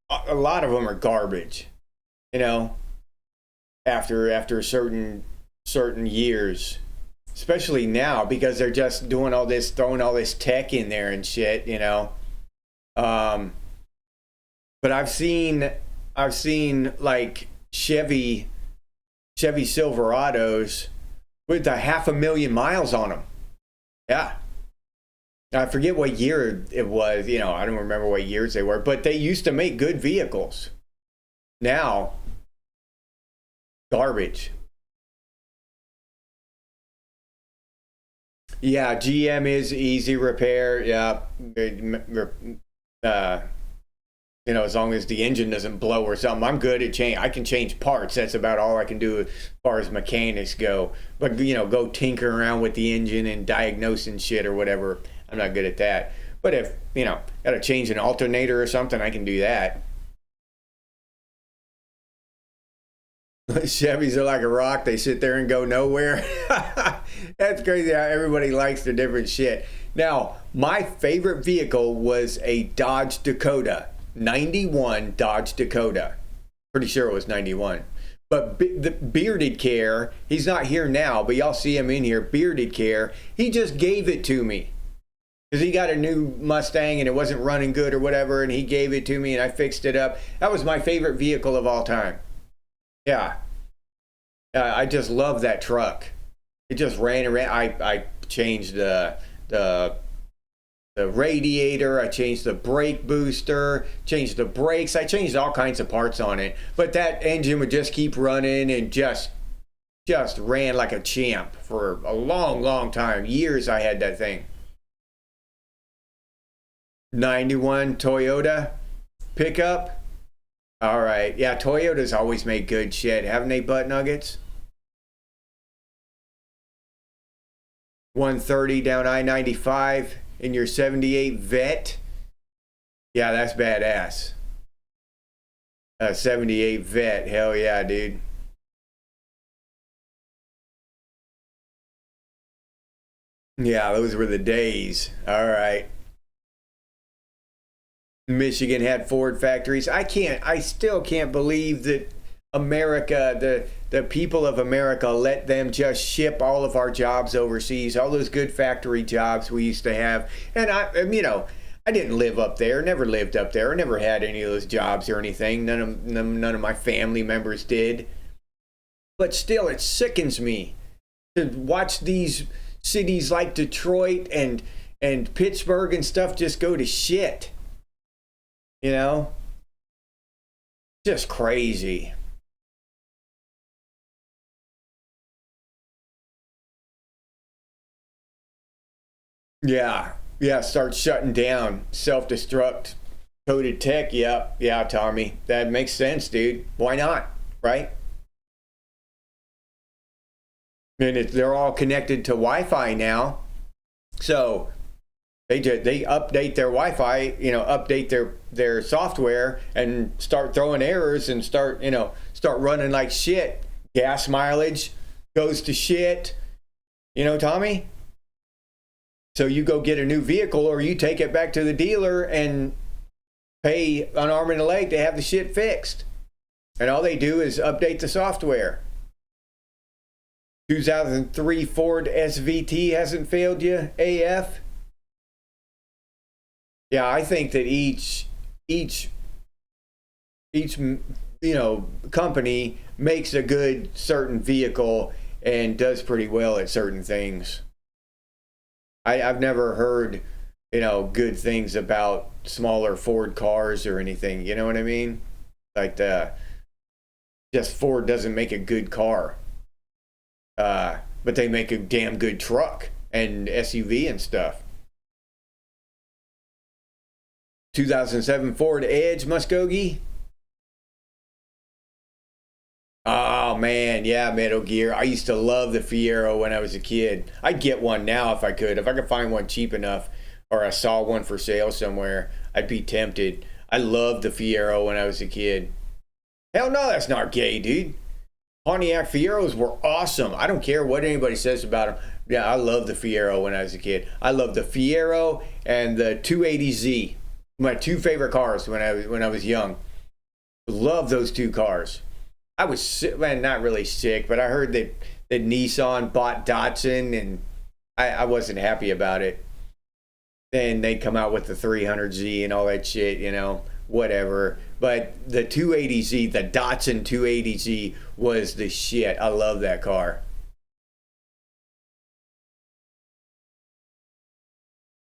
A: a lot of them are garbage, you know, after certain years, especially now, because they're just doing all this, throwing all this tech in there and shit, you know. But I've seen like Chevy Silverados with 500,000 miles on them. Yeah. I forget what year it was, you know, I don't remember what years they were, but they used to make good vehicles. Now, garbage. Yeah, GM is easy repair. Yeah. You know, as long as the engine doesn't blow or something, I'm good at change. I can change parts. That's about all I can do as far as mechanics go. But, you know, go tinker around with the engine and diagnosing shit or whatever, I'm not good at that. But if, you know, got to change an alternator or something, I can do that. Chevys are like a rock. They sit there and go nowhere. That's crazy how everybody likes the different shit. Now, my favorite vehicle was a Dodge Dakota. 91 Dodge Dakota. Pretty sure it was 91. But the Bearded Care, he's not here now, but y'all see him in here. Bearded Care, he just gave it to me. Because he got a new Mustang and it wasn't running good or whatever, and he gave it to me and I fixed it up. That was my favorite vehicle of all time. Yeah. I just love that truck. It just ran around. I changed the radiator, I changed the brake booster, changed the brakes, I changed all kinds of parts on it. But that engine would just keep running and just ran like a champ for a long time. Years I had that thing. 91 Toyota pickup. All right. Yeah, Toyota's always made good shit. Haven't they, butt nuggets? 130 down I-95 in your 78 Vet. Yeah, that's badass. 78 Vet. Hell yeah, dude. Yeah, those were the days. All right. Michigan had Ford factories. I still can't believe that America, the people of America, let them just ship all of our jobs overseas, all those good factory jobs we used to have. And you know, I didn't live up there, never lived up there, never had any of those jobs or anything. None of my family members did. But still, it sickens me to watch these cities like Detroit and Pittsburgh and stuff just go to shit. You know? Just crazy. Yeah. Yeah, start shutting down. Self-destruct. Coded tech. Yep. Yeah, Tommy. That makes sense, dude. Why not? Right? And they're all connected to Wi-Fi now. So they update their Wi-Fi, you know, update their software and start throwing errors and start running like shit. Gas mileage goes to shit. You know, Tommy? So you go get a new vehicle or you take it back to the dealer and pay an arm and a leg to have the shit fixed. And all they do is update the software. 2003 Ford SVT hasn't failed you, AF? Yeah, I think that each you know, company makes a good certain vehicle and does pretty well at certain things. I've never heard, you know, good things about smaller Ford cars or anything. You know what I mean? Like just Ford doesn't make a good car, but they make a damn good truck and SUV and stuff. 2007 Ford Edge Muskogee. Oh man, yeah, Metal Gear. I used to love the Fiero when I was a kid. I'd get one now if I could. If I could find one cheap enough, or I saw one for sale somewhere, I'd be tempted. I loved the Fiero when I was a kid. Hell no, that's not gay, dude. Pontiac Fieros were awesome. I don't care what anybody says about them. Yeah, I loved the Fiero when I was a kid. I loved the Fiero and the 280Z. My two favorite cars when I was young. Love those two cars. I was sick, well, not really sick, but I heard that Nissan bought Datsun, and I wasn't happy about it. Then they come out with the 300Z and all that shit, you know, whatever. But the 280Z, the Datsun 280Z was the shit. I love that car.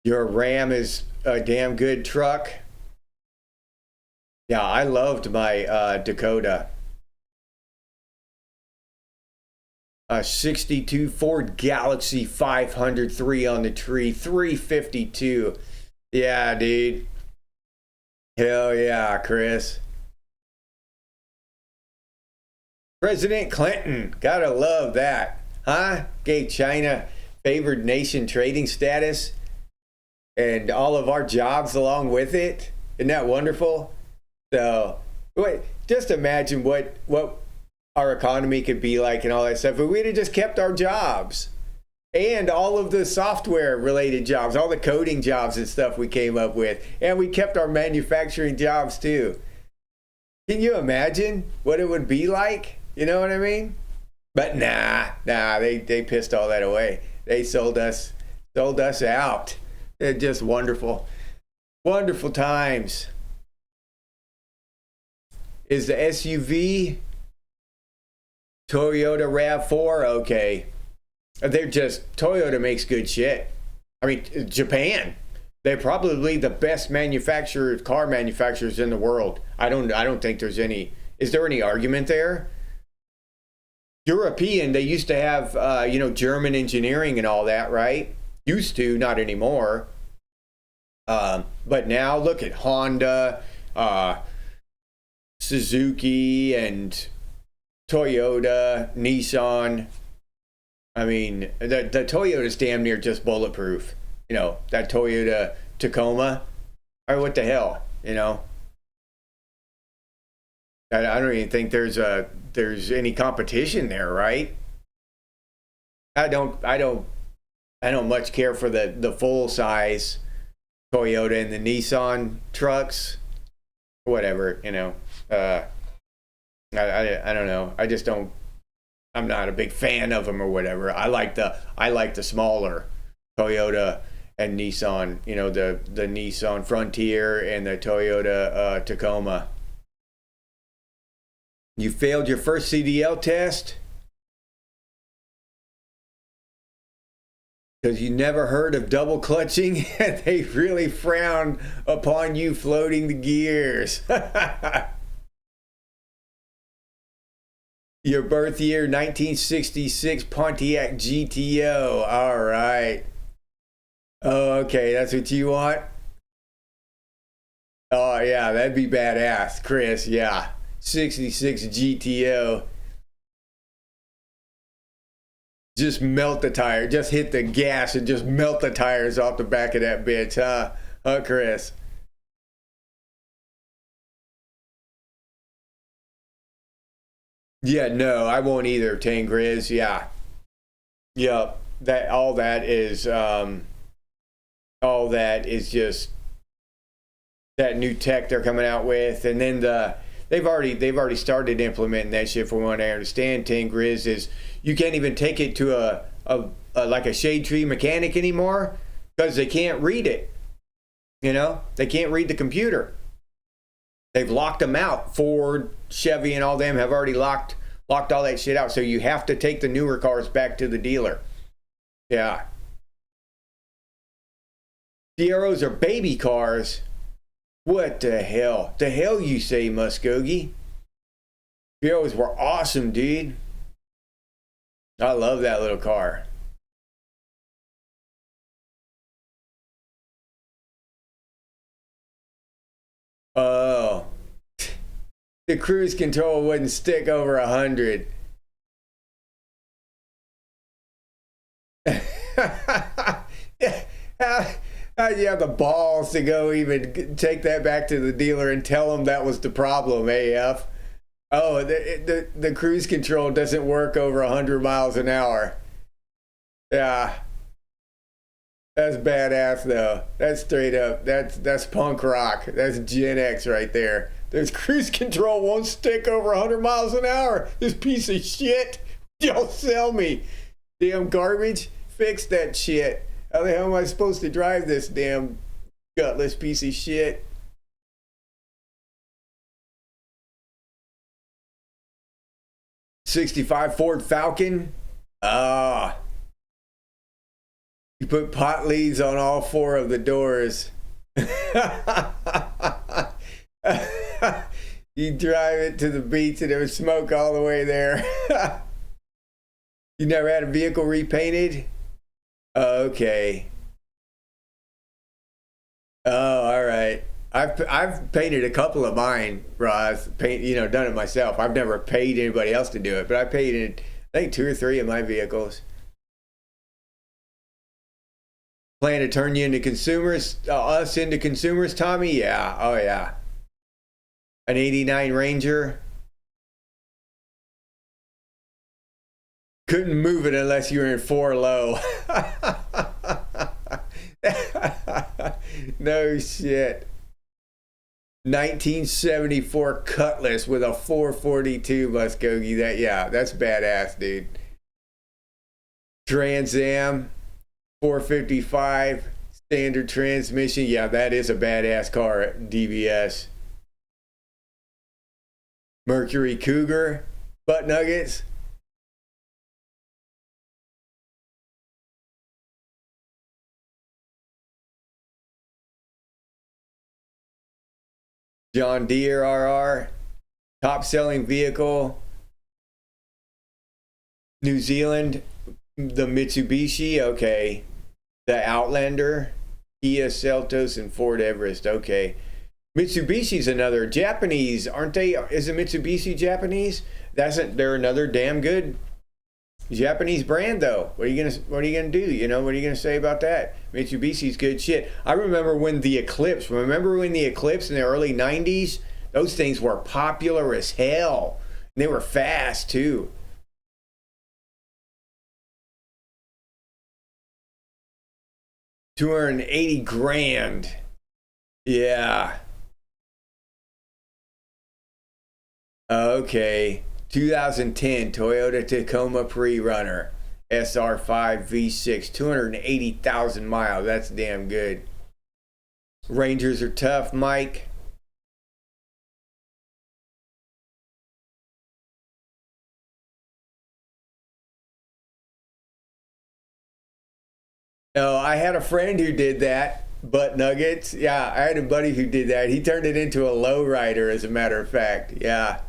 A: Your Ram is a damn good truck. Yeah, I loved my Dakota. 62 Ford Galaxy 503 on the tree, 352. Yeah, dude. Hell yeah, Chris. President Clinton, gotta love that, huh? Gave China favored nation trading status and all of our jobs along with it. Isn't that wonderful? So, wait, just imagine what our economy could be like and all that stuff if we'd have just kept our jobs and all of the software related jobs, all the coding jobs and stuff we came up with, and we kept our manufacturing jobs too. Can you imagine what it would be like? You know what I mean? But nah, they pissed all that away. They sold us out. They're just wonderful times. Is the SUV Toyota RAV4 okay? Toyota makes good shit. I mean, Japan, they're probably the best car manufacturers in the world. I don't think there's any. Is there any argument there? European, they used to have German engineering and all that, right? Used to, not anymore. But now look at Honda, Suzuki, and Toyota, Nissan. I mean, the Toyota's damn near just bulletproof. You know, that Toyota Tacoma. Or what the hell, you know? I don't even think there's any competition there, right? I don't much care for the full size Toyota and the Nissan trucks. Whatever, you know. I don't know. I just don't. I'm not a big fan of them or whatever. I like the smaller Toyota and Nissan. You know, the Nissan Frontier and the Toyota Tacoma. You failed your first CDL test because you never heard of double clutching, and they really frown upon you floating the gears. Your birth year, 1966 Pontiac GTO. All right. Oh, okay, that's what you want? Oh, yeah, that'd be badass, Chris. Yeah, 66 GTO. Just melt the tire. Just hit the gas and just melt the tires off the back of that bitch, huh? Huh, Chris? Yeah, no, I won't either, Tangriz. Yeah. Yep. All that is just that new tech they're coming out with, and then they've already started implementing that shit. From what I understand, Tangriz, is you can't even take it to a like a shade tree mechanic anymore because they can't read it. You know, they can't read the computer. They've locked them out. Ford, Chevy, and all them have already locked all that shit out. So you have to take the newer cars back to the dealer. Yeah. Fieros are baby cars. What the hell? The hell you say, Muskogee? Fieros were awesome, dude. I love that little car. Oh. The cruise control wouldn't stick over 100. Yeah, how'd you have the balls to go even take that back to the dealer and tell them that was the problem, AF? Oh, the cruise control doesn't work over 100 miles an hour. Yeah. That's badass though. That's straight up. That's punk rock. That's Gen X right there. There's cruise control won't stick over 100 miles an hour. This piece of shit. Y'all sell me. Damn garbage. Fix that shit. How the hell am I supposed to drive this damn gutless piece of shit? '65 Ford Falcon. Ah. You put pot leads on all 4 of the doors. You drive it to the beach and there was smoke all the way there. You never had a vehicle repainted? Okay. Oh, all right. I've painted a couple of mine, Roz. Done it myself. I've never paid anybody else to do it, but I painted, I think, 2 or 3 of my vehicles. Plan to turn you into consumers, us into consumers, Tommy? Yeah. Oh, yeah. An 89 Ranger. Couldn't move it unless you were in 4 low. No shit. 1974 Cutlass with a 442 Muskogee. That's badass, dude. Trans Am. 455 standard transmission. Yeah, that is a badass car. DBS. Mercury Cougar. Butt nuggets. John Deere RR. Top selling vehicle. New Zealand. The Mitsubishi. Okay. The Outlander, Kia Seltos, and Ford Everest. Okay. Mitsubishi's another Japanese, aren't they? Is it Mitsubishi Japanese? They're another damn good Japanese brand though. What are you gonna do? What are you gonna say about that? Mitsubishi's good shit. I remember when the Eclipse in the early 90s, those things were popular as hell. And they were fast too. $280,000. Yeah. Okay. 2010 Toyota Tacoma Pre-Runner. SR5 V6. 280,000 miles. That's damn good. Rangers are tough, Mike. No, I had a friend who did that. Butt nuggets. Yeah, I had a buddy who did that. He turned it into a lowrider, as a matter of fact. Yeah.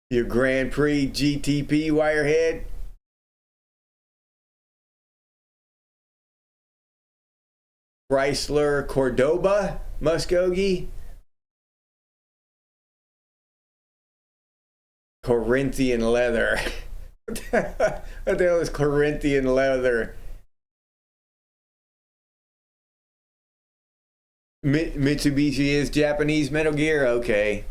A: Your Grand Prix GTP wirehead. Chrysler Cordoba Muskogee. Corinthian leather. What the hell is Corinthian leather? Mitsubishi is Japanese Metal Gear? Okay.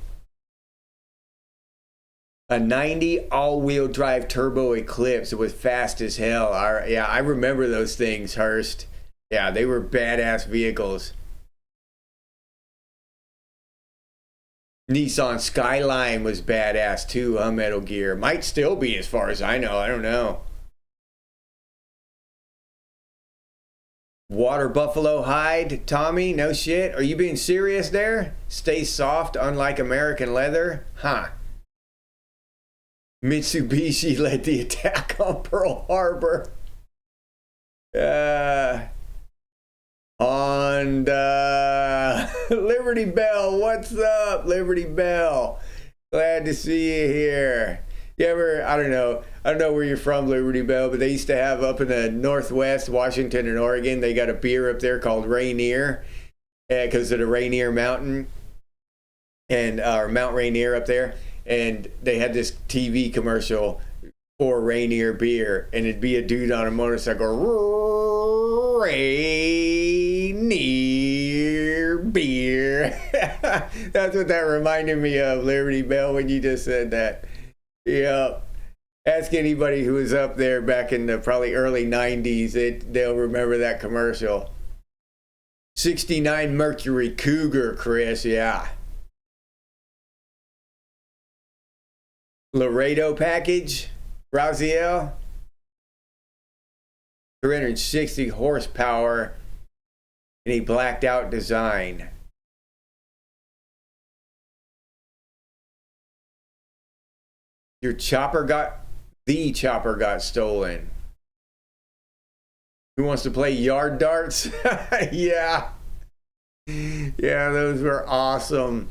A: A 90 all-wheel drive turbo Eclipse. It was fast as hell. I remember those things, Hurst. Yeah, they were badass vehicles. Nissan Skyline was badass too, huh? Metal Gear. Might still be, as far as I know. I don't know. Water buffalo hide, Tommy? No shit. Are you being serious there? Stay soft, unlike American leather? Huh. Mitsubishi led the attack on Pearl Harbor. Honda. Liberty Bell, what's up, Liberty Bell? Glad to see you here. You ever, I don't know where you're from, Liberty Bell, but they used to have up in the Northwest, Washington and Oregon, they got a beer up there called Rainier, because of the Rainier Mountain. and or Mount Rainier up there, and they had this TV commercial for Rainier beer, and it'd be a dude on a motorcycle, Rainier beer. That's what that reminded me of, Liberty Bell, when you just said that. Yep. Ask anybody who was up there back in the probably early 90s, they'll remember that commercial. 69 Mercury Cougar, Chris, yeah. Laredo package, Raziel. 360 horsepower in a blacked out design. The chopper got stolen. Who wants to play yard darts? Yeah. Yeah, those were awesome.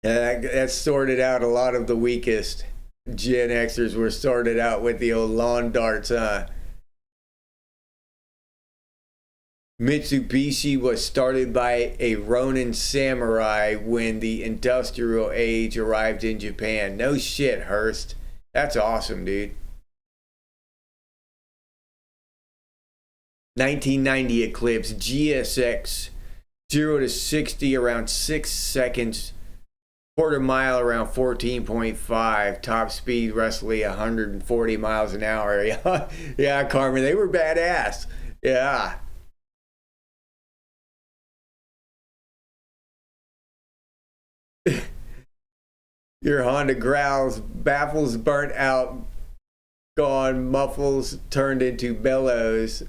A: That sorted out a lot of the weakest. Gen Xers were sorted out with the old lawn darts, huh? Mitsubishi was started by a Ronin samurai when the industrial age arrived in Japan. No shit, Hurst. That's awesome, dude. 1990 Eclipse GSX 0 to 60 around 6 seconds. Quarter mile around 14.5. Top speed roughly 140 miles an hour. Yeah, Carmen, they were badass. Yeah. Your Honda growls, baffles burnt out, gone, muffles turned into bellows.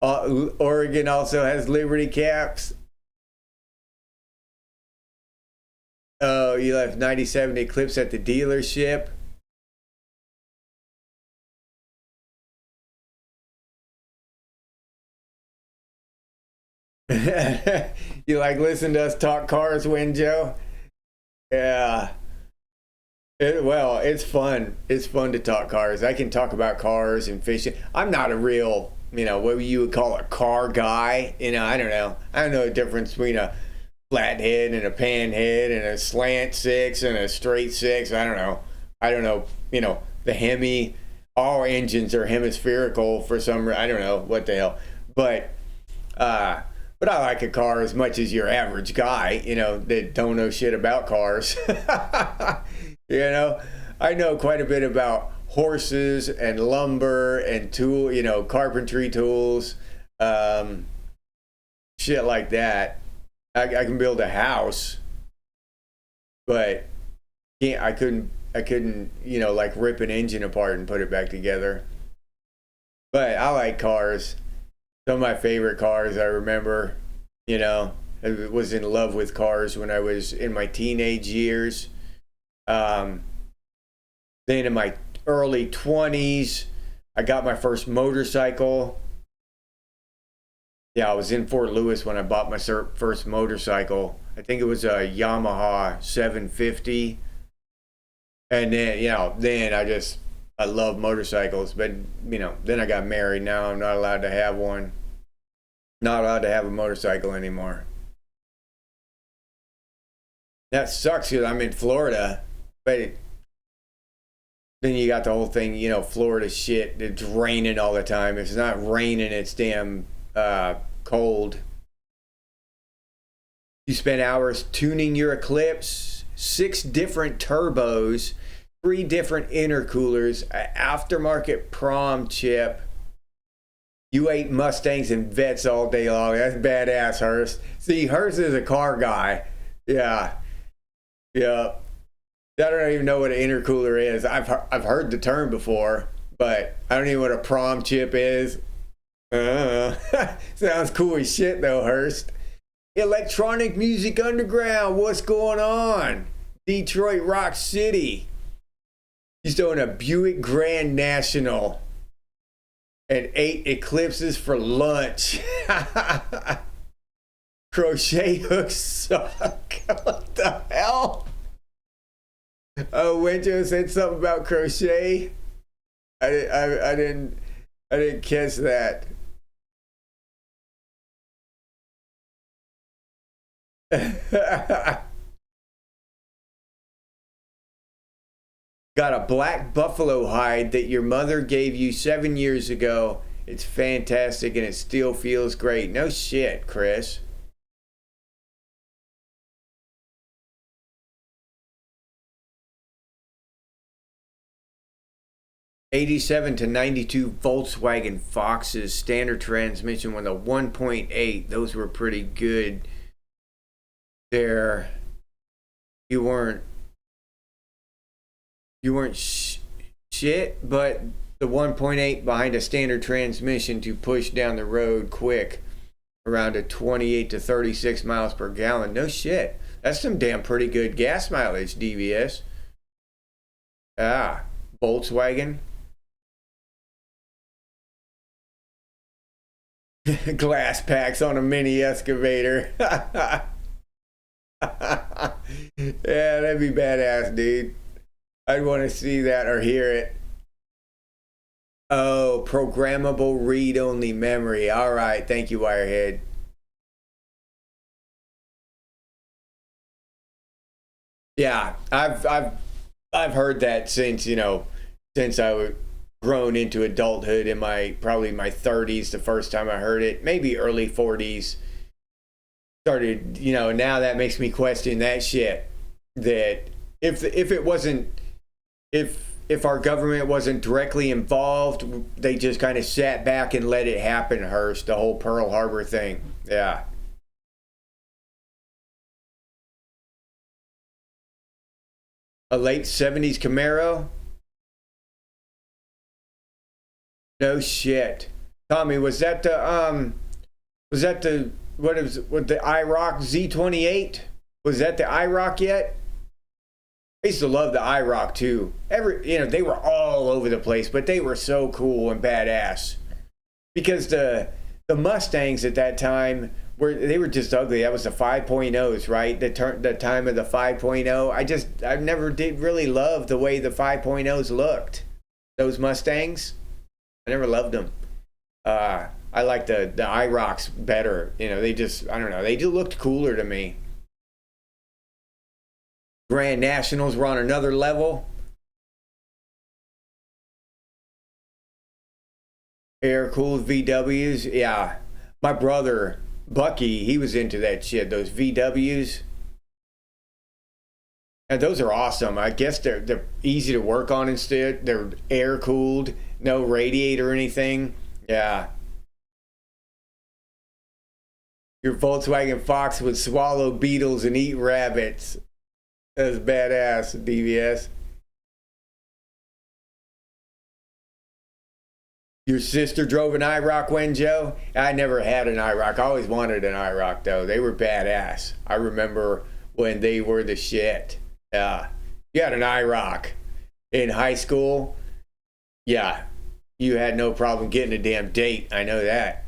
A: Oregon also has Liberty caps. Oh, you left 97 Eclipse at the dealership. You like listen to us talk cars, Win Joe? Yeah. Well, it's fun. It's fun to talk cars. I can talk about cars and fishing. I'm not a real, what you would call a car guy. I don't know. I don't know the difference between a flathead and a panhead and a slant six and a straight six. I don't know. The Hemi, all engines are hemispherical for some reason. I don't know what the hell. But I like a car as much as your average guy, that don't know shit about cars. I know quite a bit about horses and lumber and carpentry tools, shit like that. I can build a house, but I couldn't, like rip an engine apart and put it back together. But I like cars. Some of my favorite cars, I remember, I was in love with cars when I was in my teenage years. Then in my early 20s, I got my first motorcycle. Yeah, I was in Fort Lewis when I bought my first motorcycle. I think it was a Yamaha 750. And then, I love motorcycles, but then I got married. Now I'm not allowed to have one. Not allowed to have a motorcycle anymore. That sucks because I'm in Florida, but then you got the whole thing, Florida shit. It's raining all the time. If it's not raining, it's damn cold. You spent hours tuning your Eclipse, 6 different turbos, 3 different intercoolers, an aftermarket prom chip. You ate Mustangs and Vets all day long. That's badass, Hurst. See, Hurst is a car guy. Yeah. I don't even know what an intercooler is. I've heard the term before, but I don't even know what a prom chip is. Sounds cool as shit, though, Hurst. Electronic Music Underground. What's going on? Detroit Rock City. He's doing a Buick Grand National and 8 Eclipses for lunch. Crochet hooks suck. What the hell? Oh, Winter said something about crochet. I didn't catch that. Got a black buffalo hide that your mother gave you 7 years ago. It's fantastic and it still feels great. No shit, Chris. '87 to '92 Volkswagen Foxes, standard transmission with a 1.8. Those were pretty good there. You weren't shit, but the 1.8 behind a standard transmission to push down the road quick around a 28 to 36 miles per gallon. No shit. That's some damn pretty good gas mileage, DVS. Ah, Volkswagen. Glass packs on a mini excavator. Yeah, that'd be badass, dude. I'd want to see that or hear it. Oh, programmable read-only memory. All right, thank you, Wirehead. Yeah, I've heard that since, since I was grown into adulthood in probably my 30s. The first time I heard it, maybe early 40s. Started, now that makes me question that shit. That if it wasn't, if our government wasn't directly involved, they just kind of sat back and let it happen, Hearst, the whole Pearl Harbor thing. Yeah. A late 70s Camaro? No shit. Tommy, was that the what the IROC Z28? Was that the IROC yet? I used to love the IROC too. They were all over the place, but they were so cool and badass. Because the Mustangs at that time they were just ugly. That was the 5.0s, right? The time of the 5.0. I never did really love the way the 5.0s looked. Those Mustangs, I never loved them. I like the IROCs better. They just, I don't know, they just looked cooler to me. Grand Nationals were on another level. Air-cooled VWs, yeah. My brother, Bucky, he was into that shit, those VWs. And those are awesome. I guess they're easy to work on instead. They're air-cooled, no radiator or anything. Yeah. Your Volkswagen Fox would swallow beetles and eat rabbits. That's badass, DVS. Your sister drove an IROC when, Joe? I never had an IROC. I always wanted an IROC, though. They were badass. I remember when they were the shit. Yeah. You had an IROC in high school. Yeah. You had no problem getting a damn date. I know that.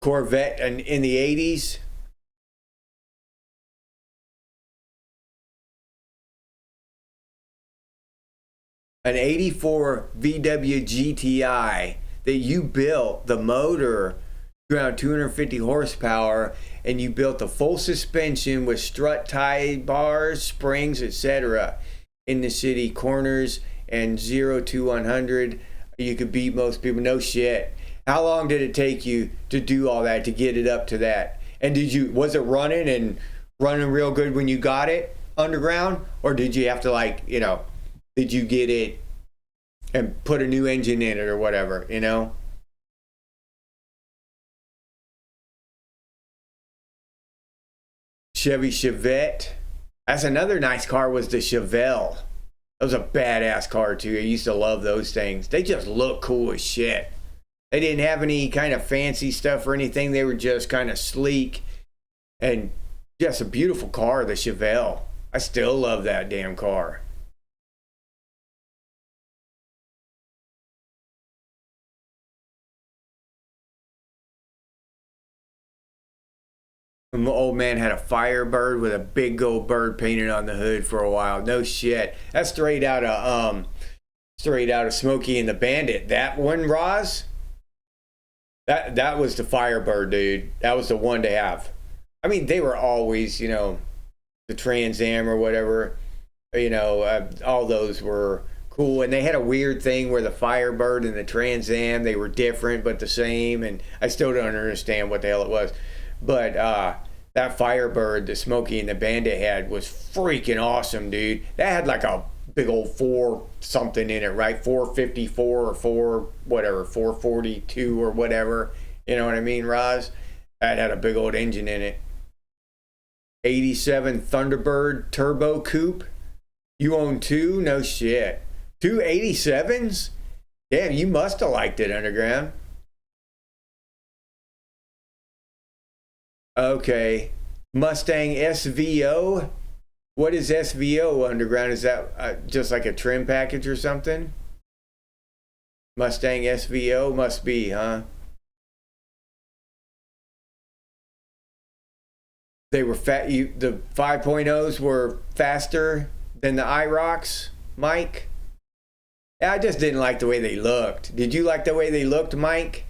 A: Corvette in the 80s. An 84 VW GTI that you built, the motor around 250 horsepower, and you built the full suspension with strut tie bars, springs, etc. in the city corners and 0 to 100. You could beat most people. No shit. How long did it take you to do all that, to get it up to that? And was it running real good when you got it underground? Or did you have to did you get it and put a new engine in it or whatever, Chevy Chevette. That's another nice car, was the Chevelle. That was a badass car too. I used to love those things. They just look cool as shit. They didn't have any kind of fancy stuff or anything. They were just kind of sleek and just a beautiful car, the Chevelle. I still love that damn car. My old man had a Firebird with a big gold bird painted on the hood for a while. No shit. That's straight out of Smokey and the Bandit. That one, Roz? That was the Firebird, dude. That was the one to have. I mean, they were always, you know, the Trans Am or whatever. You know, all those were cool, and they had a weird thing where the Firebird and the Trans Am, they were different but the same, and I still don't understand what the hell it was. But that Firebird that Smokey and the Bandit had was freaking awesome, dude. That had like a big old 4 something in it, right? 454 or 4 whatever, 442 or whatever. You know what I mean, Roz? That had a big old engine in it. 87 Thunderbird Turbo Coupe. You own 2? No shit. 2 87s? Damn, you must have liked it, Underground. Okay. Mustang SVO? What is SVO, Underground? Is that just like a trim package or something? Mustang SVO must be, huh? They were fat. The 5.0s were faster than the IROCs, Mike? I just didn't like the way they looked. Did you like the way they looked, Mike?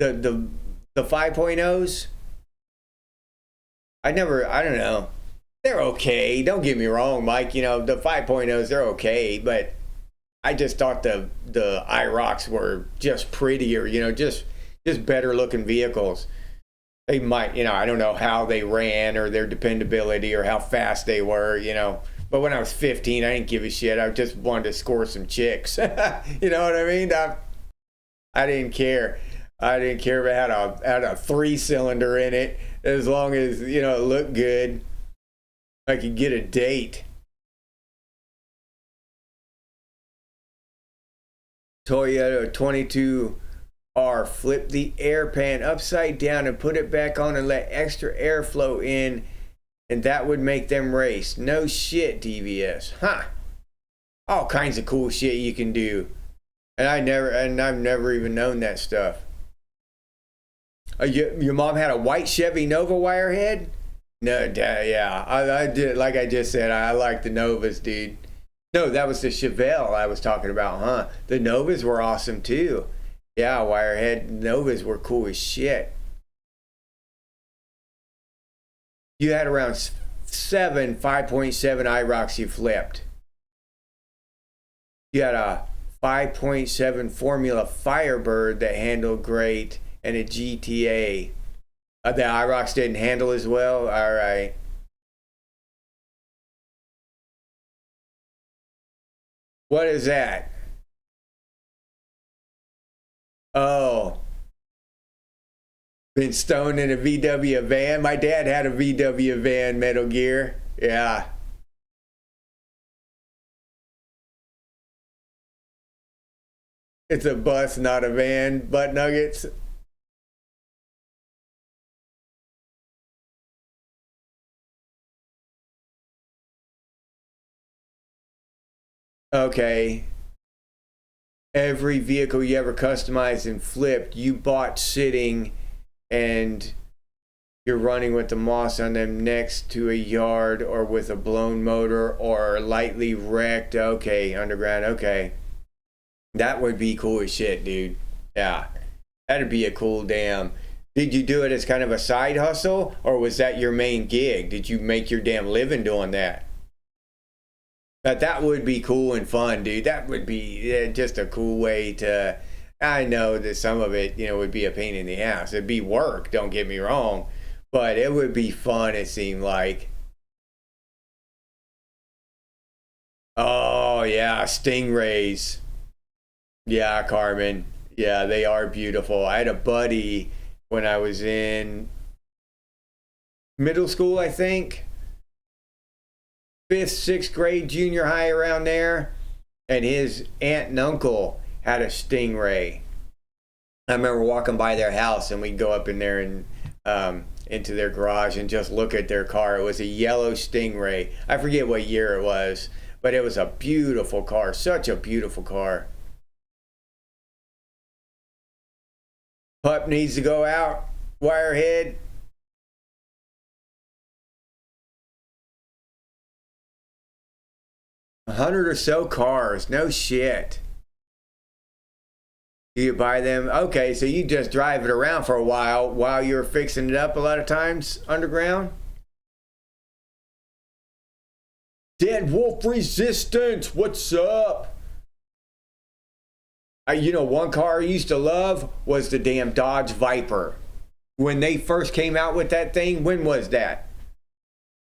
A: The 5.0s? I don't know. They're okay. Don't get me wrong, Mike. You know, the 5.0s, they're okay, but I just thought the IROCs were just prettier, you know, just better looking vehicles. They might, you know, I don't know how they ran or their dependability or how fast they were, you know. But when I was 15, I didn't give a shit. I just wanted to score some chicks. You know what I mean? I didn't care. I didn't care if it had a 3-cylinder in it, as long as, you know, it looked good. I could get a date. Toyota 22R, flip the air pan upside down and put it back on and let extra airflow in, and that would make them race. No shit, DVS. Huh. All kinds of cool shit you can do. And I've never even known that stuff. Your mom had a white Chevy Nova wirehead? No, yeah. I did, like I just said, I like the Novas, dude. No, that was the Chevelle I was talking about, huh? The Novas were awesome too. Yeah, wirehead Novas were cool as shit. You had around 7 5.7 IROCs you flipped. You had a 5.7 Formula Firebird that handled great, and a GTA. The IROCs didn't handle as well? All right. What is that? Oh. Been stoned in a VW van? My dad had a VW van, Metal Gear. Yeah. It's a bus, not a van. Butt nuggets. Okay. Every vehicle you ever customized and flipped, you bought sitting, and you're running with the moss on them next to a yard or with a blown motor or lightly wrecked. Okay, Underground, okay. That would be cool as shit, dude. Yeah. That'd be a cool damn. Did you do it as kind of a side hustle, or was that your main gig? Did you make your damn living doing that? But that would be cool and fun, dude. That would be just a cool way to. I know that some of it, you know, would be a pain in the ass. It'd be work, don't get me wrong, but it would be fun, it seemed like. Oh, yeah, Stingrays. Yeah, Carmen. Yeah, they are beautiful. I had a buddy when I was in middle school, I think. 5th, 6th grade, junior high, around there, and his aunt and uncle had a Stingray. I remember walking by their house, and we'd go up in there and into their garage and just look at their car. It was a yellow Stingray. I forget what year it was, but it was a beautiful car. Such a beautiful car. Pup needs to go out. Wirehead. 100 or so cars. No shit. You buy them? Okay, so you just drive it around for a while you're fixing it up a lot of times underground? Dead Wolf Resistance, what's up? You know, one car I used to love was the damn Dodge Viper. When they first came out with that thing, when was that?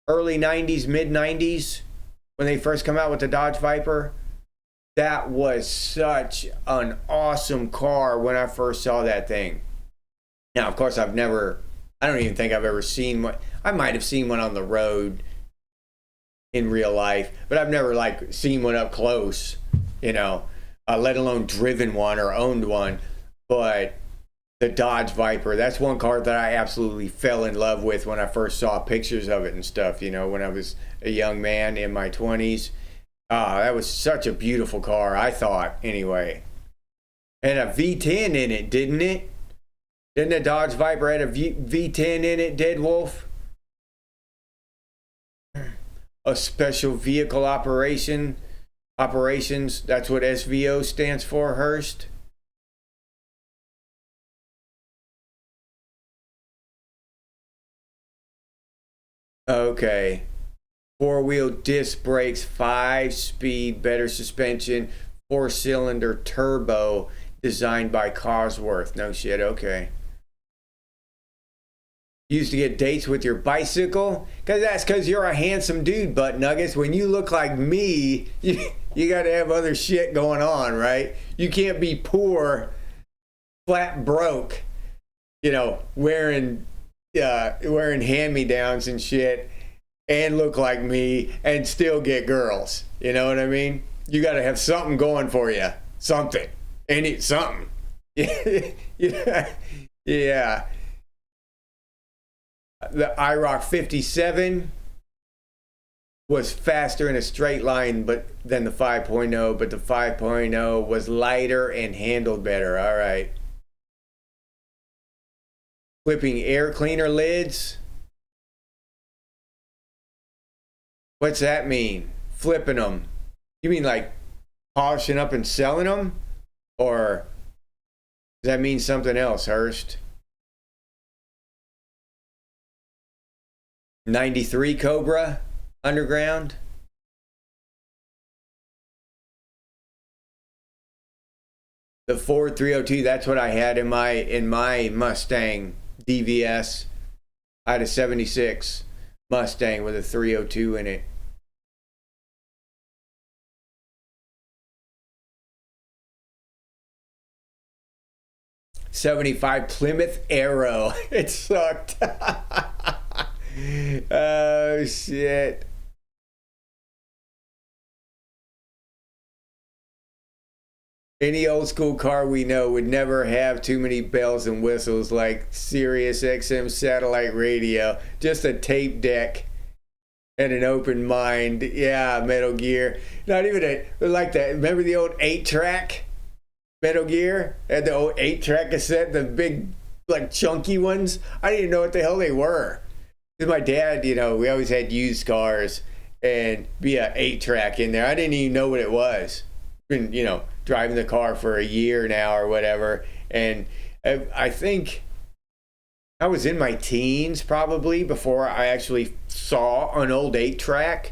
A: Early 90s, mid 90s? When they first come out with the Dodge Viper? That was such an awesome car when I first saw that thing. Now, of course, I don't even think I've ever seen one. I might have seen one on the road in real life, but I've never like seen one up close, you know, let alone driven one or owned one. But the Dodge Viper, that's one car that I absolutely fell in love with when I first saw pictures of it and stuff, you know, when I was a young man in my 20s. That was such a beautiful car, I thought, anyway. And a V10 in it, didn't it? Didn't the Dodge Viper have a V10 in it, Dead Wolf? A special vehicle operations, that's what SVO stands for, Hurst. Okay. 4-wheel disc brakes, 5-speed, better suspension, 4-cylinder turbo, designed by Cosworth. No shit, okay. Used to get dates with your bicycle? That's because you're a handsome dude, Butt Nuggets. When you look like me, you got to have other shit going on, right? You can't be poor, flat broke, you know, wearing hand-me-downs and shit, and look like me and still get girls. You know what I mean? You got to have something going for you. Something. Something. Yeah. Yeah. The IROC 57 was faster in a straight line than the 5.0, but the 5.0 was lighter and handled better. All right. Flipping air cleaner lids. What's that mean? Flipping them. You mean like polishing up and selling them? Or does that mean something else, Hurst? 93 Cobra underground. The Ford 302, that's what I had in my Mustang DVS. I had a 76 Mustang with a 302 in it. '75 Plymouth Arrow. It sucked. Oh shit. Any old school car we know would never have too many bells and whistles like Sirius XM satellite radio. Just a tape deck and an open mind. Yeah, Metal Gear. Not even like that. Remember the old 8-track Metal Gear? Had the old 8-track cassette, the big, like, chunky ones. I didn't even know what the hell they were. Because my dad, you know, we always had used cars and be a 8-track in there. I didn't even know what it was. Been, you know, driving the car for a year now or whatever, and I think I was in my teens probably before I actually saw an old 8-track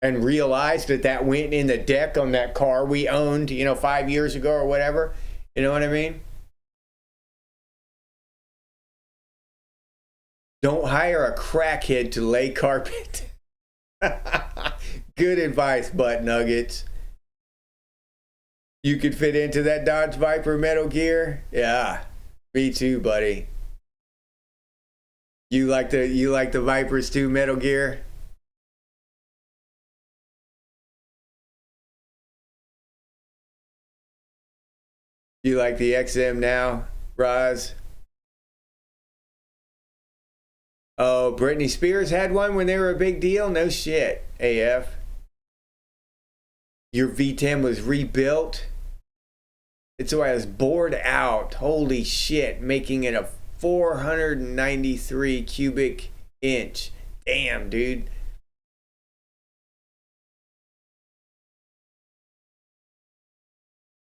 A: and realized that went in the deck on that car we owned, you know, 5 years ago or whatever. You know what I mean? Don't hire a crackhead to lay carpet. Good advice, Butt Nuggets. You could fit into that Dodge Viper Metal Gear? Yeah, me too, buddy. You like the Vipers too, Metal Gear? You like the XM now, Roz? Oh, Britney Spears had one when they were a big deal? No shit, AF. Your V10 was rebuilt? It's why I was bored out. Holy shit, making it a 493 cubic inch. Damn, dude.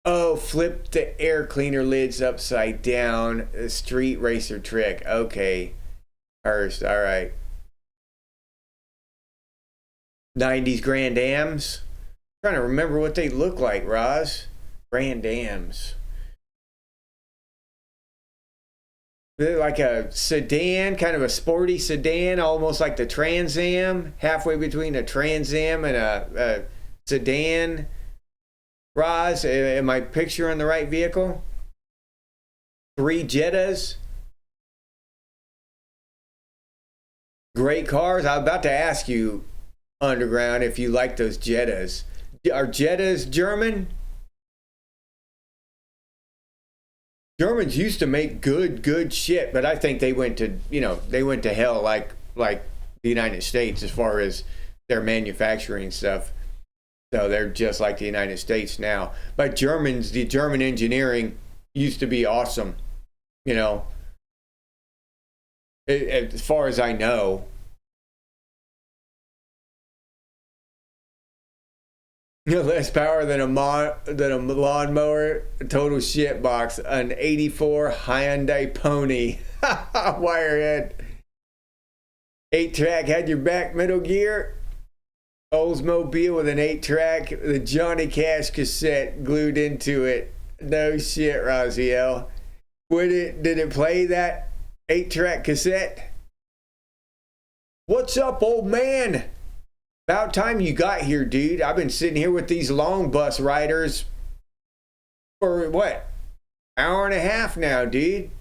A: Oh, flip the air cleaner lids upside down. A street racer trick. Okay. Hurst, all right. 90s Grand Ams. I'm trying to remember what they look like, Roz. Grand Ams. They're like a sedan, kind of a sporty sedan, almost like the Trans Am, halfway between a Trans Am and a sedan. Roz, am I picturing the right vehicle? 3 Jettas. Great cars. I was about to ask you, Underground, if you like those Jettas. Are Jettas German? Germans used to make good shit, but I think they went to, they went to hell like the United States as far as their manufacturing stuff. So they're just like the United States now. But the German engineering used to be awesome, as far as I know. Less power than a lawnmower, total shit box. An 84 Hyundai Pony. Wirehead. 8-track had your back, Metal Gear. Oldsmobile with an 8-track, the Johnny Cash cassette glued into it. No shit, Raziel. Did it play that 8-track cassette? What's up, old man? About time you got here, dude. I've been sitting here with these long bus riders for what? Hour and a half now, dude.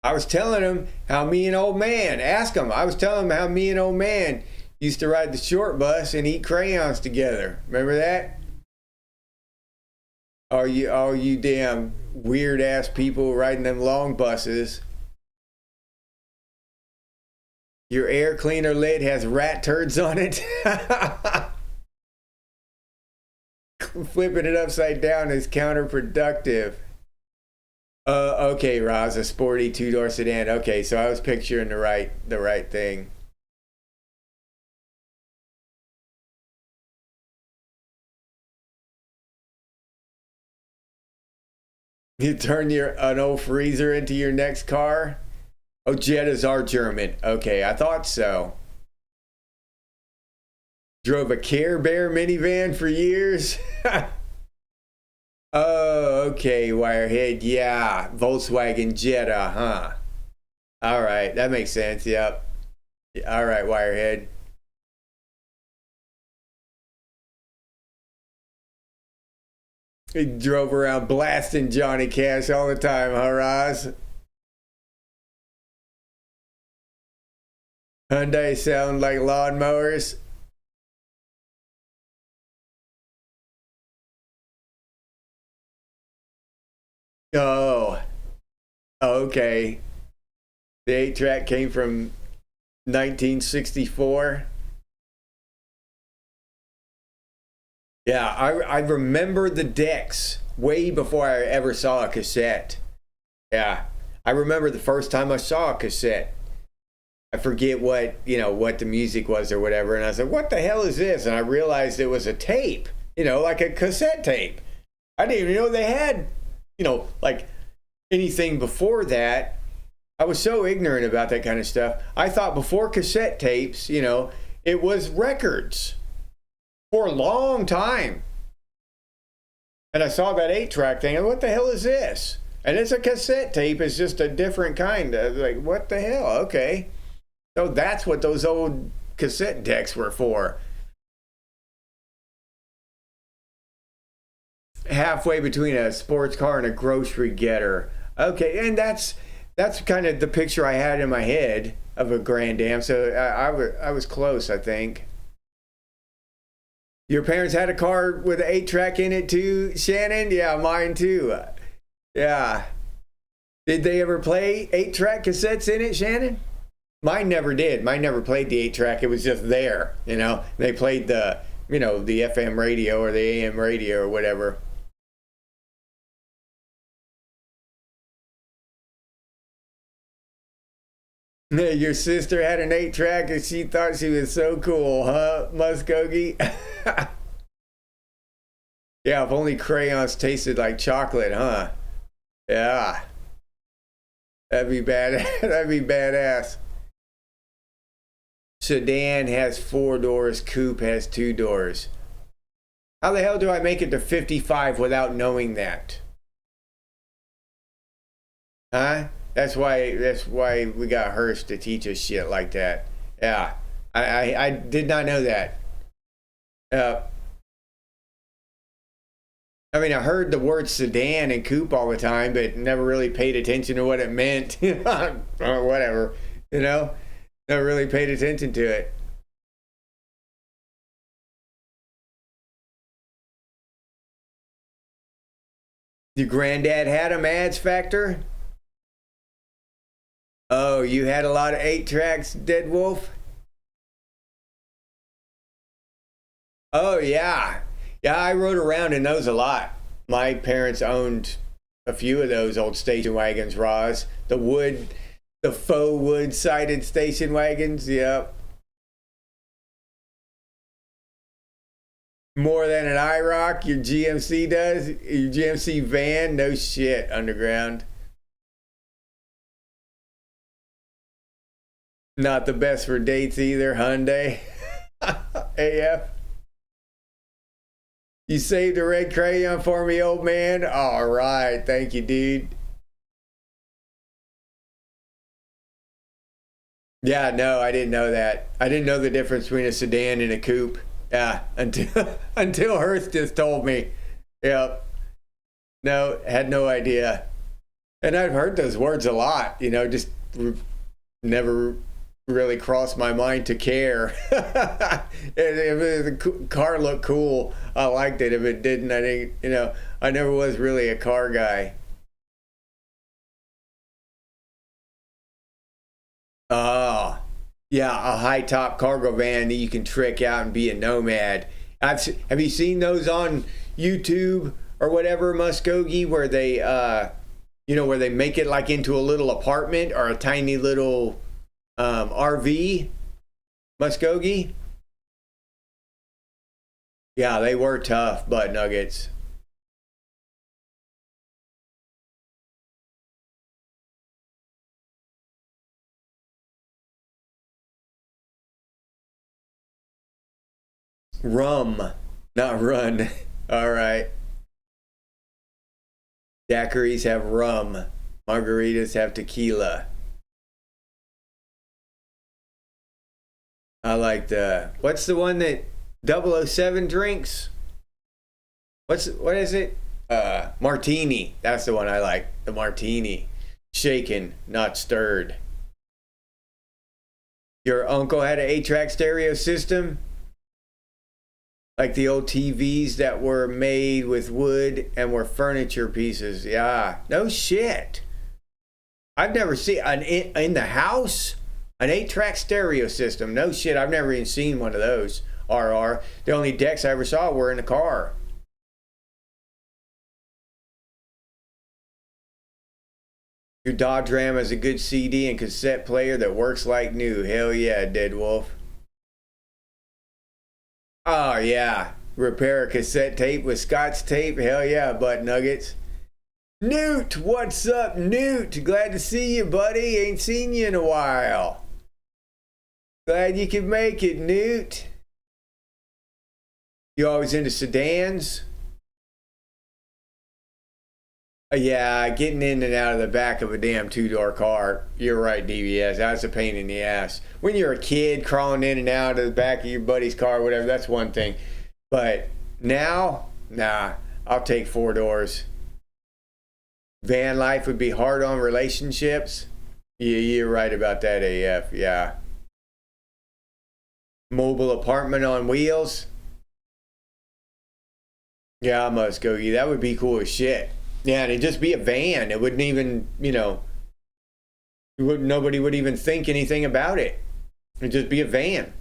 A: I was telling them how me and old man, ask him. I was telling him how me and old man used to ride the short bus and eat crayons together. Remember that? All you damn weird ass people riding them long buses. Your air cleaner lid has rat turds on it. Flipping it upside down is counterproductive. Okay, Roz, a sporty 2-door sedan. Okay, so I was picturing the right thing. You turn an old freezer into your next car? Oh, Jettas are German. Okay, I thought so. Drove a Care Bear minivan for years? Oh, okay, Wirehead. Yeah, Volkswagen Jetta, huh? All right, that makes sense. Yep. All right, Wirehead. He drove around blasting Johnny Cash all the time, huh, Roz? Hyundai sound like lawnmowers. Oh, okay. The 8-track came from 1964. Yeah, I remember the decks way before I ever saw a cassette. Yeah, I remember the first time I saw a cassette. I forget what the music was or whatever, and I said, "What the hell is this?" And I realized it was a tape, like a cassette tape. I didn't even know they had, like anything before that. I was so ignorant about that kind of stuff. I thought before cassette tapes, it was records. For a long time. And I saw that 8-track thing, and what the hell is this? And it's a cassette tape, it's just a different kind of, like, what the hell? Okay. So that's what those old cassette decks were for. Halfway between a sports car and a grocery getter. Okay, and that's kind of the picture I had in my head of a Grand Am, so I was close, I think. Your parents had a car with an 8-track in it too, Shannon? Yeah, mine too. Yeah. Did they ever play 8-track cassettes in it, Shannon? Mine never did. Mine never played the 8-track. It was just there, They played the FM radio or the AM radio or whatever. Your sister had an 8-track and she thought she was so cool, huh, Muskogee? Yeah, if only crayons tasted like chocolate, huh? Yeah. That'd be bad. That'd be badass. Sedan has 4 doors. Coupe has 2 doors. How the hell do I make it to 55 without knowing that? Huh? That's why we got Hearst to teach us shit like that. Yeah. I did not know that. I mean, I heard the word sedan and coupe all the time, but never really paid attention to what it meant. Or whatever, you know? Never really paid attention to it. Your granddad had a Mads Factor? Oh, you had a lot of 8-tracks, Dead Wolf? Oh, yeah. Yeah, I rode around in those a lot. My parents owned a few of those old station wagons, Roz. The faux wood-sided station wagons, yep. More than an IROC, your GMC does? Your GMC van? No shit, Underground. Not the best for dates either, Hyundai. AF. You saved a red crayon for me, old man? All right, thank you, dude. Yeah, no, I didn't know that. I didn't know the difference between a sedan and a coupe. Yeah, until Hearst just told me. Yep. No, had no idea. And I've heard those words a lot, you know, just never really crossed my mind to care. If the car looked cool, I liked it. If it didn't, I didn't, you know, I never was really a car guy. Oh, yeah, a high top cargo van that you can trick out and be a nomad. Have you seen those on YouTube or whatever, Muskogee, where they, where they make it like into a little apartment or a tiny little RV, Muskogee? Yeah, they were tough butt nuggets. Rum, not run. All right. Daiquiris have rum. Margaritas have tequila. I like what's the one that 007 drinks? What is it? Martini. That's the one I like. The martini. Shaken, not stirred. Your uncle had an 8-track stereo system? Like the old TVs that were made with wood and were furniture pieces. Yeah. No shit. I've never seen in the house an 8-track stereo system. No shit. I've never even seen one of those. RR. The only decks I ever saw were in the car. Your Dodge Ram has a good CD and cassette player that works like new. Hell yeah, Dead Wolf. Oh yeah. Repair a cassette tape with Scotch tape. Hell yeah, butt nuggets. Newt, what's up, Newt? Glad to see you, buddy. Ain't seen you in a while. Glad you could make it, Newt. You always into sedans? Yeah, getting in and out of the back of a damn 2-door car. You're right, DBS. That's a pain in the ass. When you're a kid crawling in and out of the back of your buddy's car, whatever, that's one thing. But now, nah, I'll take 4 doors. Van life would be hard on relationships. Yeah, you're right about that, AF. Yeah. Mobile apartment on wheels. Yeah, I must go. Yeah, that would be cool as shit. Yeah, and it'd just be a van. It wouldn't even, nobody would even think anything about it. It'd just be a van.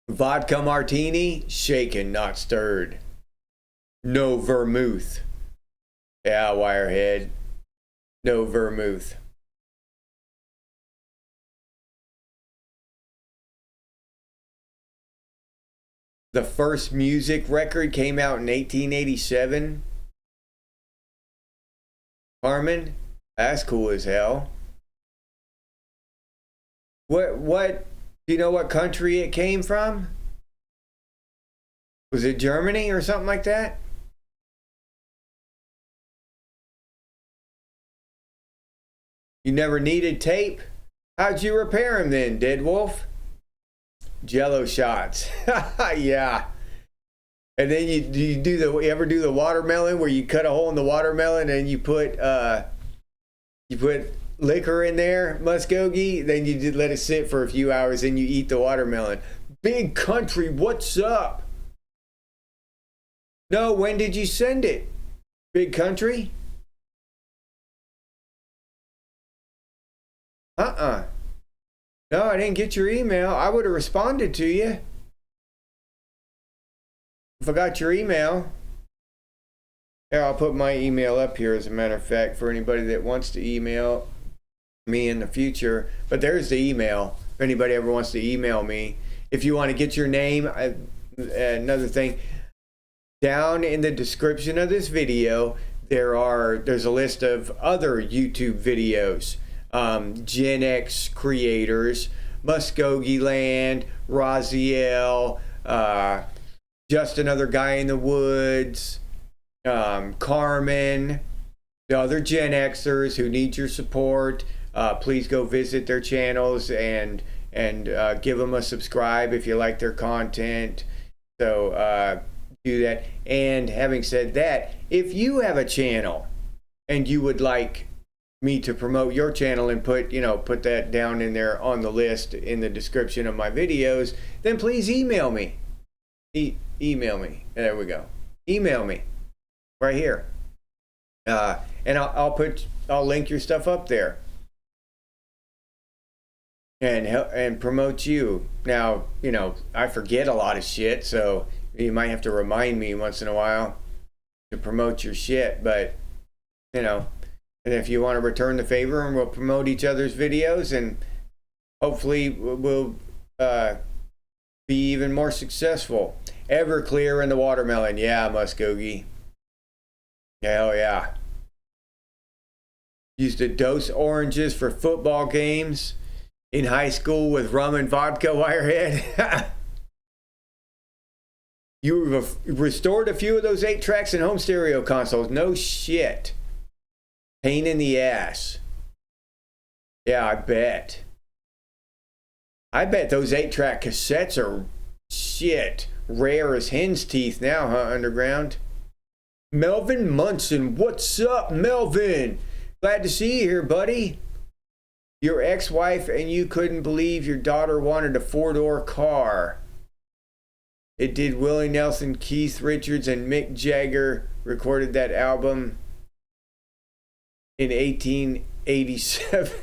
A: Vodka martini, shaken, not stirred. No vermouth. Yeah, Wirehead. No vermouth. The first music record came out in 1887. Harmon, that's cool as hell. What, do you know what country it came from? Was it Germany or something like that? You never needed tape? How'd you repair them then, Dead Wolf? Jello shots. Yeah. And then you ever do the watermelon where you cut a hole in the watermelon and you put liquor in there, Muskogee, then you let it sit for a few hours and you eat the watermelon. Big Country, what's up? No, when did you send it? Big Country? No, I didn't get your email. I would have responded to you if I got your email. Here, I'll put my email up here as a matter of fact for anybody that wants to email me in the future. But there's the email if anybody ever wants to email me. If you want to get your name, another thing, down in the description of this video, there's a list of other YouTube videos. Gen X creators, Muskogeeland, Raziel, Justanotherguyinthewoods, Carmen, the other Gen Xers who need your support. Please go visit their channels and give them a subscribe if you like their content. So do that. And having said that, if you have a channel and you would like me to promote your channel and put that down in there on the list in the description of my videos, then please email me. Email me. There we go. Email me right here. And I'll link your stuff up there and promote you. Now, I forget a lot of shit, so you might have to remind me once in a while to promote your shit, but and if you want to return the favor, and we'll promote each other's videos, and hopefully we'll be even more successful. Everclear in the watermelon. Yeah, Muskogee. Hell yeah. Used to dose oranges for football games in high school with rum and vodka, Wirehead. You restored a few of those 8 tracks and home stereo consoles. No shit. Pain in the ass. Yeah, I bet. I bet those 8-track cassettes are shit. Rare as hen's teeth now, huh, Underground? Melvin Munson, what's up, Melvin? Glad to see you here, buddy. Your ex-wife and you couldn't believe your daughter wanted a 4-door car. It did Willie Nelson, Keith Richards, and Mick Jagger recorded that album in 1887.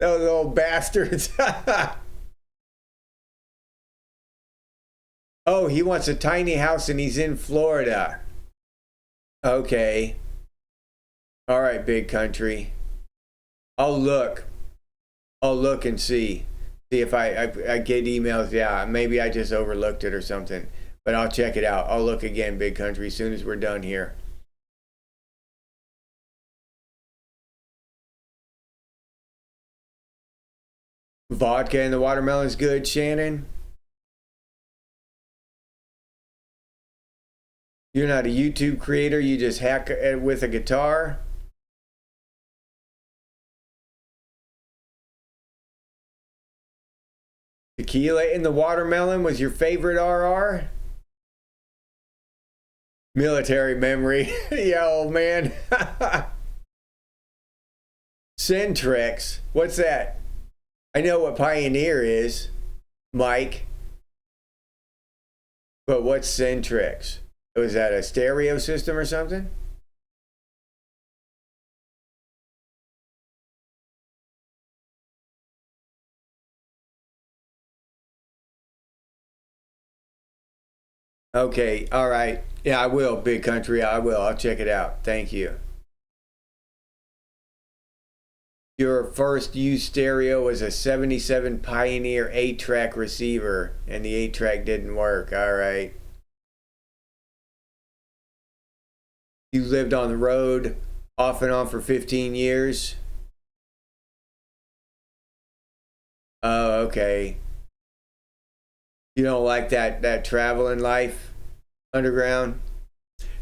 A: Those old bastards. Oh, he wants a tiny house and he's in Florida. Okay. All right, Big Country. I'll look and see if I get emails. Yeah, maybe I just overlooked it or something. But I'll check it out. I'll look again, Big Country, as soon as we're done here. Vodka in the watermelon's good, Shannon. You're not a YouTube creator. You just hack with a guitar. Tequila in the watermelon was your favorite RR? Military memory. Yeah, old man. Centrex. What's that? I know what Pioneer is, Mike. But what's Centrex? Was that a stereo system or something? Okay, all right. Yeah, I will, Big Country. I will. I'll check it out. Thank you. Your first used stereo was a 77 Pioneer 8-track receiver, and the 8-track didn't work. All right. You lived on the road off and on for 15 years. Oh, okay. You don't like that traveling life underground?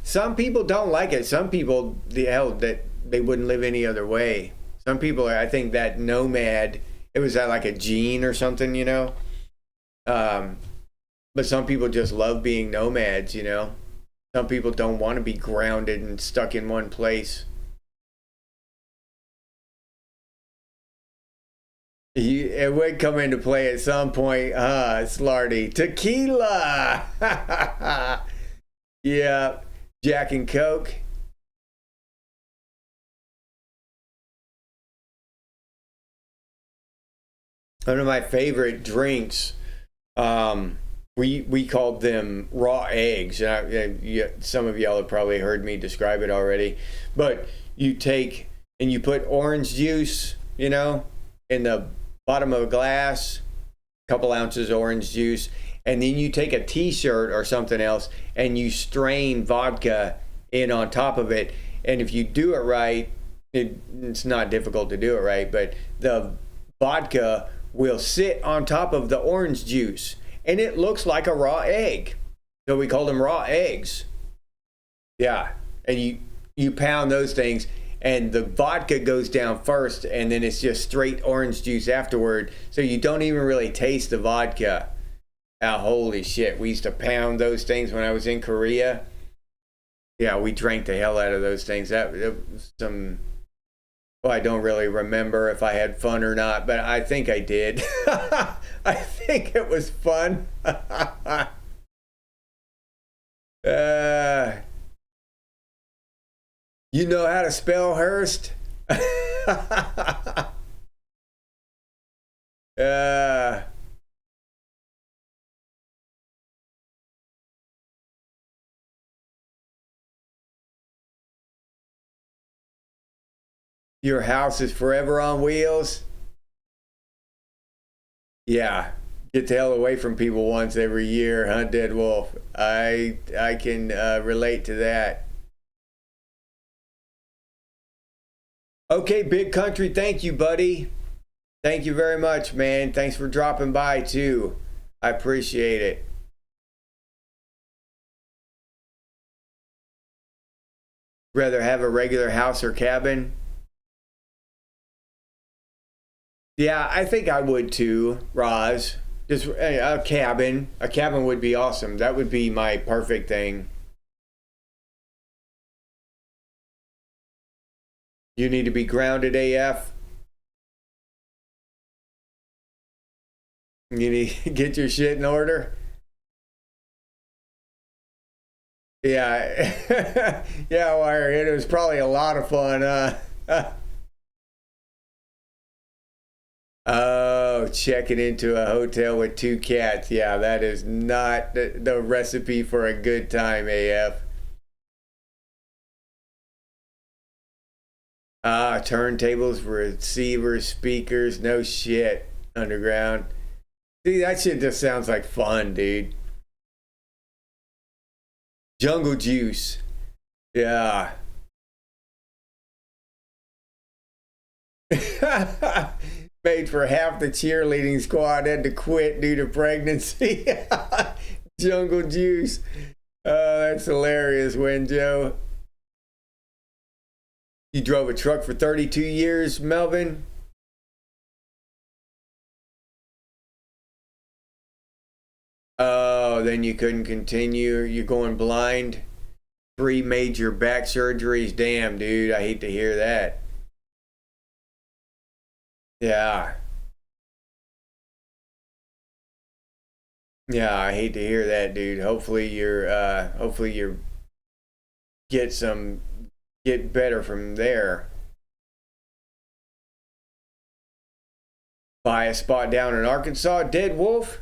A: Some people don't like it. Some people, that they wouldn't live any other way. Some people are, I think that nomad, it was that like a gene or something, you know? But some people just love being nomads, you know? Some people don't want to be grounded and stuck in one place. It would come into play at some point, Slarty. Tequila! Yeah, Jack and Coke. One of my favorite drinks, we called them raw eggs. Some of y'all have probably heard me describe it already. But you take and you put orange juice, you know, in the bottom of a glass, a couple ounces orange juice, and then you take a t-shirt or something else and you strain vodka in on top of it. And if you do it right, it's not difficult to do it right, but the vodka will sit on top of the orange juice and it looks like a raw egg. So we call them raw eggs. Yeah. And you pound those things and the vodka goes down first and then it's just straight orange juice afterward. So you don't even really taste the vodka. Oh, holy shit. We used to pound those things when I was in Korea. Yeah, we drank the hell out of those things. That was some... Well, I don't really remember if I had fun or not, but I think I did. I think it was fun. You know how to spell Hearst? Your house is forever on wheels? Yeah. Get the hell away from people once every year, huh, Dead Wolf? I can relate to that. Okay, Big Country, thank you, buddy. Thank you very much, man. Thanks for dropping by, too. I appreciate it. Rather have a regular house or cabin? Yeah, I think I would too, Roz. Just a cabin. A cabin would be awesome. That would be my perfect thing. You need to be grounded AF. You need to get your shit in order. Yeah. Yeah, Wirehead. It was probably a lot of fun. Oh, checking into a hotel with 2 cats. Yeah, that is not the recipe for a good time, AF. Turntables, receivers, speakers, no shit, underground. See, that shit just sounds like fun, dude. Jungle Juice. Yeah. Made for half the cheerleading squad had to quit due to pregnancy. Jungle Juice. Oh, that's hilarious, Winjo. You drove a truck for 32 years, Melvin? Oh, then you couldn't continue. You're going blind. 3 major back surgeries. Damn, dude. I hate to hear that. Yeah. Yeah, I hate to hear that, dude. Hopefully you're get better from there. Buy a spot down in Arkansas, Dead Wolf.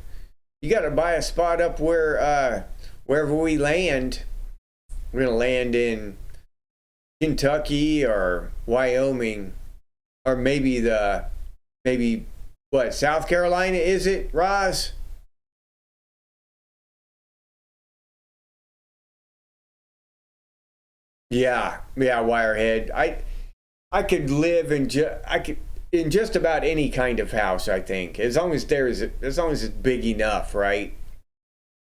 A: You got to buy a spot up where wherever we land. We're gonna land in Kentucky or Wyoming. or maybe what, South Carolina, is it, Roz? Yeah, Wirehead. I could live in just about any kind of house, I think, as long as it's big enough, right?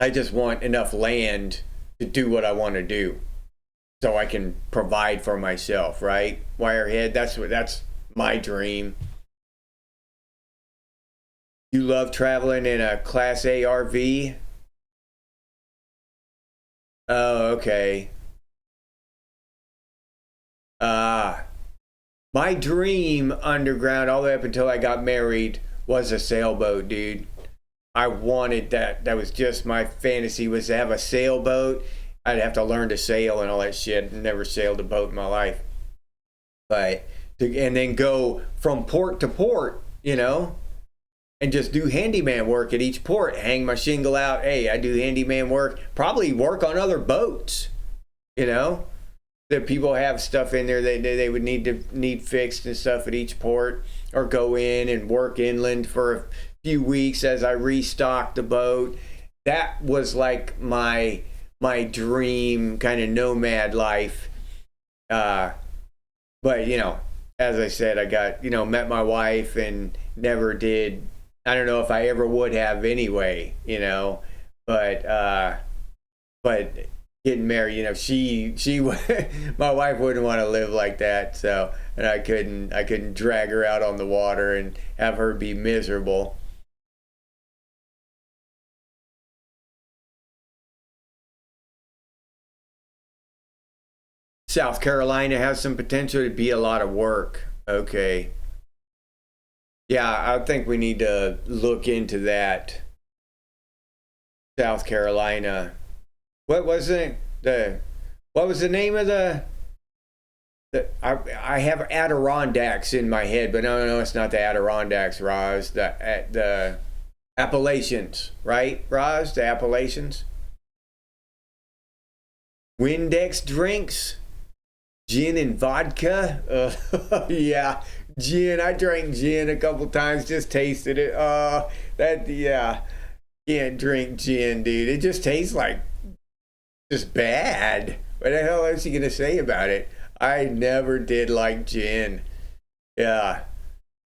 A: I just want enough land to do what I want to do, so I can provide for myself, right? Wirehead, that's my dream. You love traveling in a Class A RV? Oh, okay. My dream underground all the way up until I got married was a sailboat, dude. I wanted that. That was just my fantasy, was to have a sailboat. I'd have to learn to sail and all that shit. Never sailed a boat in my life. And then go from port to port, and just do handyman work at each port. Hang my shingle out. Hey, I do handyman work. Probably work on other boats, that people have stuff in there that they would need fixed and stuff at each port, or go in and work inland for a few weeks as I restock the boat. That was like my dream kind of nomad life. But as I said, I got met my wife and never did. I don't know if I ever would have anyway, but getting married, she my wife wouldn't want to live like that, so, and I couldn't drag her out on the water and have her be miserable. South Carolina has some potential to be a lot of work. Okay. Yeah, I think we need to look into that. South Carolina. What was it? What was the name of I have Adirondacks in my head, but no, it's not the Adirondacks, Roz. The Appalachians, right, Roz? The Appalachians. Windex drinks, gin and vodka. Yeah, gin. I drank gin a couple times. Just tasted it. Yeah. Can't drink gin, dude. It just tastes like just bad. What the hell is he gonna say about it? I never did like gin. Yeah,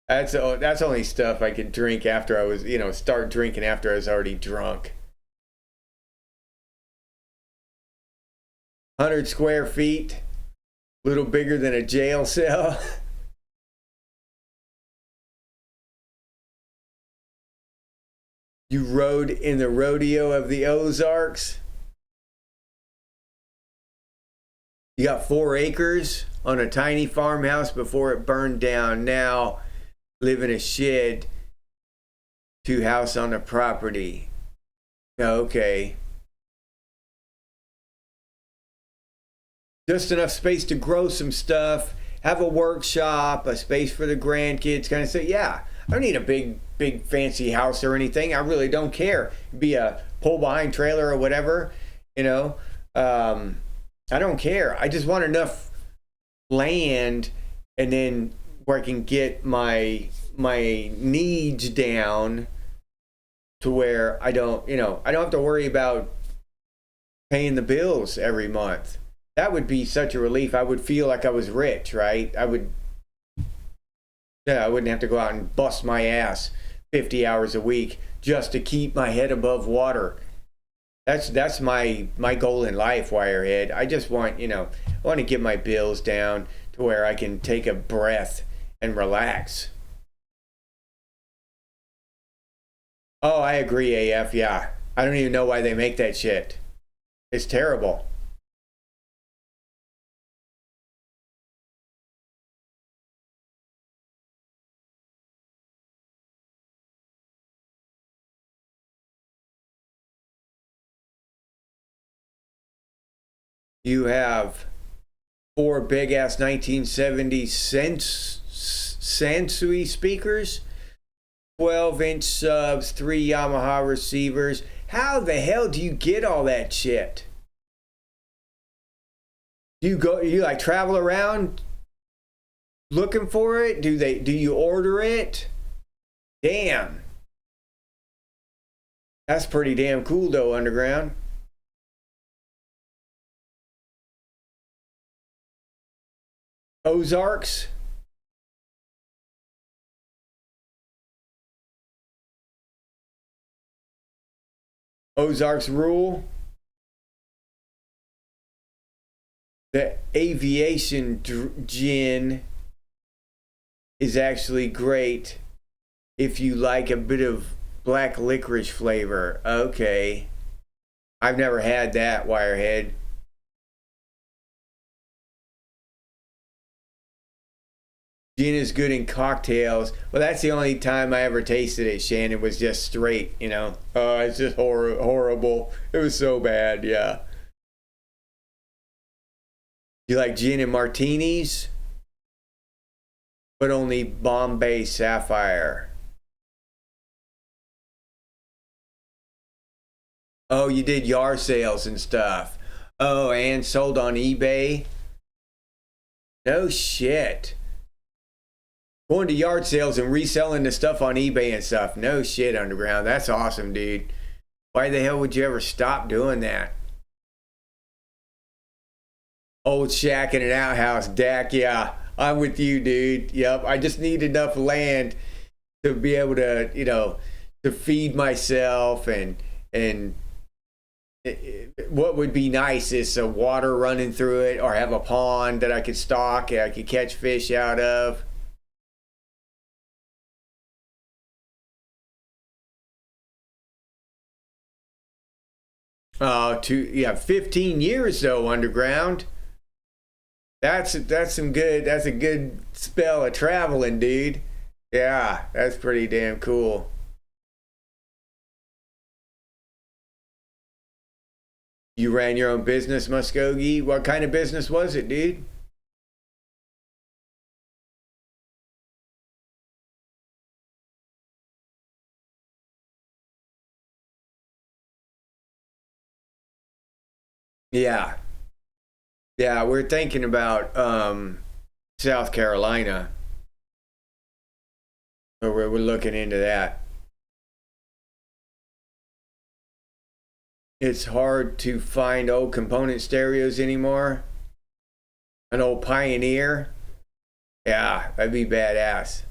A: that's only stuff I could drink after I was, start drinking after I was already drunk. 100 square feet, a little bigger than a jail cell. You rode in the rodeo of the Ozarks. You got 4 acres on a tiny farmhouse before it burned down. Now live in a shed, 2 house on the property. Okay. Just enough space to grow some stuff, have a workshop, a space for the grandkids, kind of say, yeah, I don't need a big fancy house or anything. I really don't care. Be a pull behind trailer or whatever, I don't care. I just want enough land, and then where I can get my needs down to where I don't have to worry about paying the bills every month. That would be such a relief. I would feel like I was rich, right? I wouldn't have to go out and bust my ass 50 hours a week just to keep my head above water. That's my goal in life, Wirehead. I just want, I want to get my bills down to where I can take a breath and relax. Oh, I agree, AF. Yeah. I don't even know why they make that shit. It's terrible. You have 4 big ass 1970 Sansui speakers, 12-inch subs, 3 Yamaha receivers. How the hell do you get all that shit? You like travel around looking for it? Do you order it? Damn. That's pretty damn cool though, Underground. Ozarks. Ozarks rule. The aviation gin is actually great if you like a bit of black licorice flavor. Okay. I've never had that, Wirehead. Gin is good in cocktails. Well, that's the only time I ever tasted it, Shannon, was just straight, you know. Oh, it's just horrible. It was so bad, yeah. You like gin and martinis? But only Bombay Sapphire. Oh, you did yard sales and stuff. Oh, and sold on eBay? No shit. Going to yard sales and reselling the stuff on eBay and stuff. No shit, Underground. That's awesome, dude. Why the hell would you ever stop doing that? Old shack in an outhouse, Dak. Yeah, I'm with you, dude. Yep. I just need enough land to be able to, you know, to feed myself and what would be nice is some water running through it, or have a pond that I could stock and I could catch fish out of. Yeah, 15 years though, Underground. That's some good. That's a good spell of traveling, dude. Yeah, that's pretty damn cool. You ran your own business, Muskogee? What kind of business was it, dude? Yeah. Yeah, we're thinking about South Carolina. So we're looking into that. It's hard to find old component stereos anymore. An old Pioneer. Yeah, that'd be badass.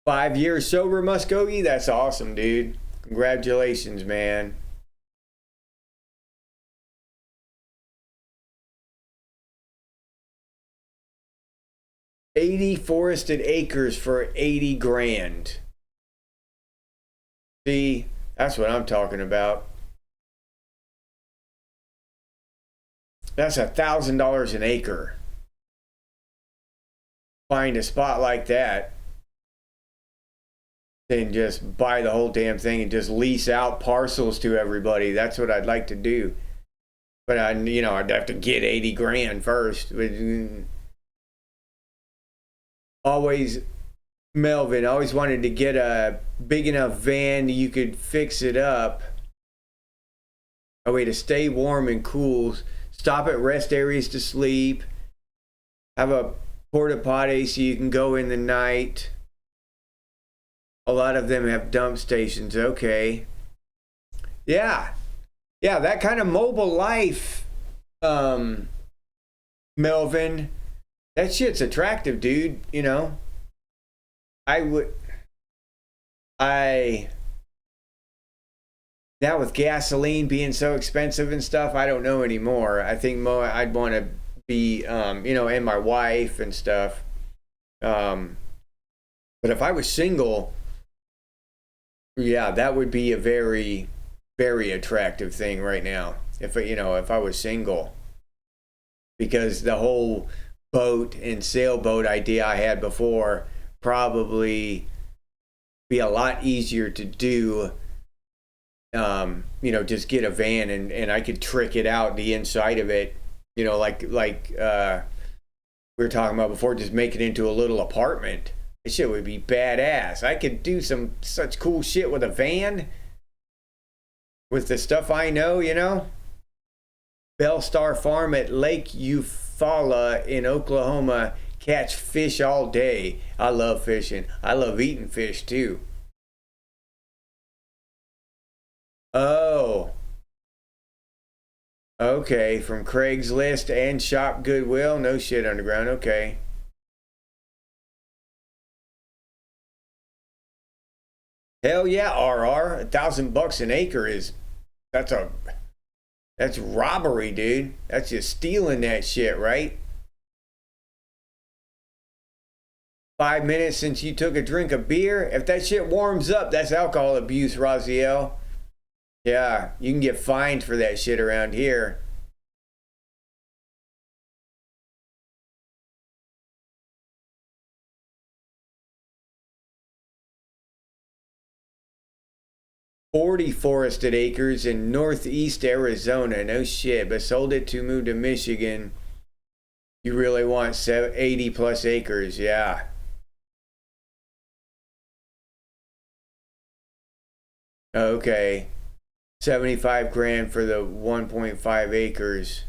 A: "5 years sober, Muskogee? That's awesome, dude. Congratulations, man. 80 forested acres for 80 grand. See, that's what I'm talking about. That's $1,000 an acre. Find a spot like that, then just buy the whole damn thing and just lease out parcels to everybody. That's what I'd like to do. But I'd have to get 80 grand first. Always, Melvin, always wanted to get a big enough van you could fix it up. A way to stay warm and cool. Stop at rest areas to sleep. Have a porta potty so you can go in the night. A lot of them have dump stations. Okay. Yeah, that kind of mobile life, Melvin, that shit's attractive, dude. You know, now with gasoline being so expensive and stuff, I don't know anymore. I think I'd want to be, and my wife and stuff. But if I was single, yeah, that would be a very, very attractive thing right now. If I was single, because the whole boat and sailboat idea I had before probably be a lot easier to do. Just get a van and I could trick it out the inside of it. Like we were talking about before, just make it into a little apartment. This shit would be badass. I could do such cool shit with a van. With the stuff I know, Bellstar Farm at Lake Eufaula in Oklahoma. Catch fish all day. I love fishing. I love eating fish too. Oh. Okay, from Craigslist and Shop Goodwill. No shit, Underground. Okay. Hell yeah, RR. $1,000 an acre is that's robbery, dude. That's just stealing that shit, right? 5 minutes since you took a drink of beer. If that shit warms up, that's alcohol abuse, Raziel. Yeah, you can get fined for that shit around here. $40 forested acres in northeast Arizona. No shit, but sold it to move to Michigan. You really want 80 plus acres, yeah. Okay. 75 grand for the 1.5 acres.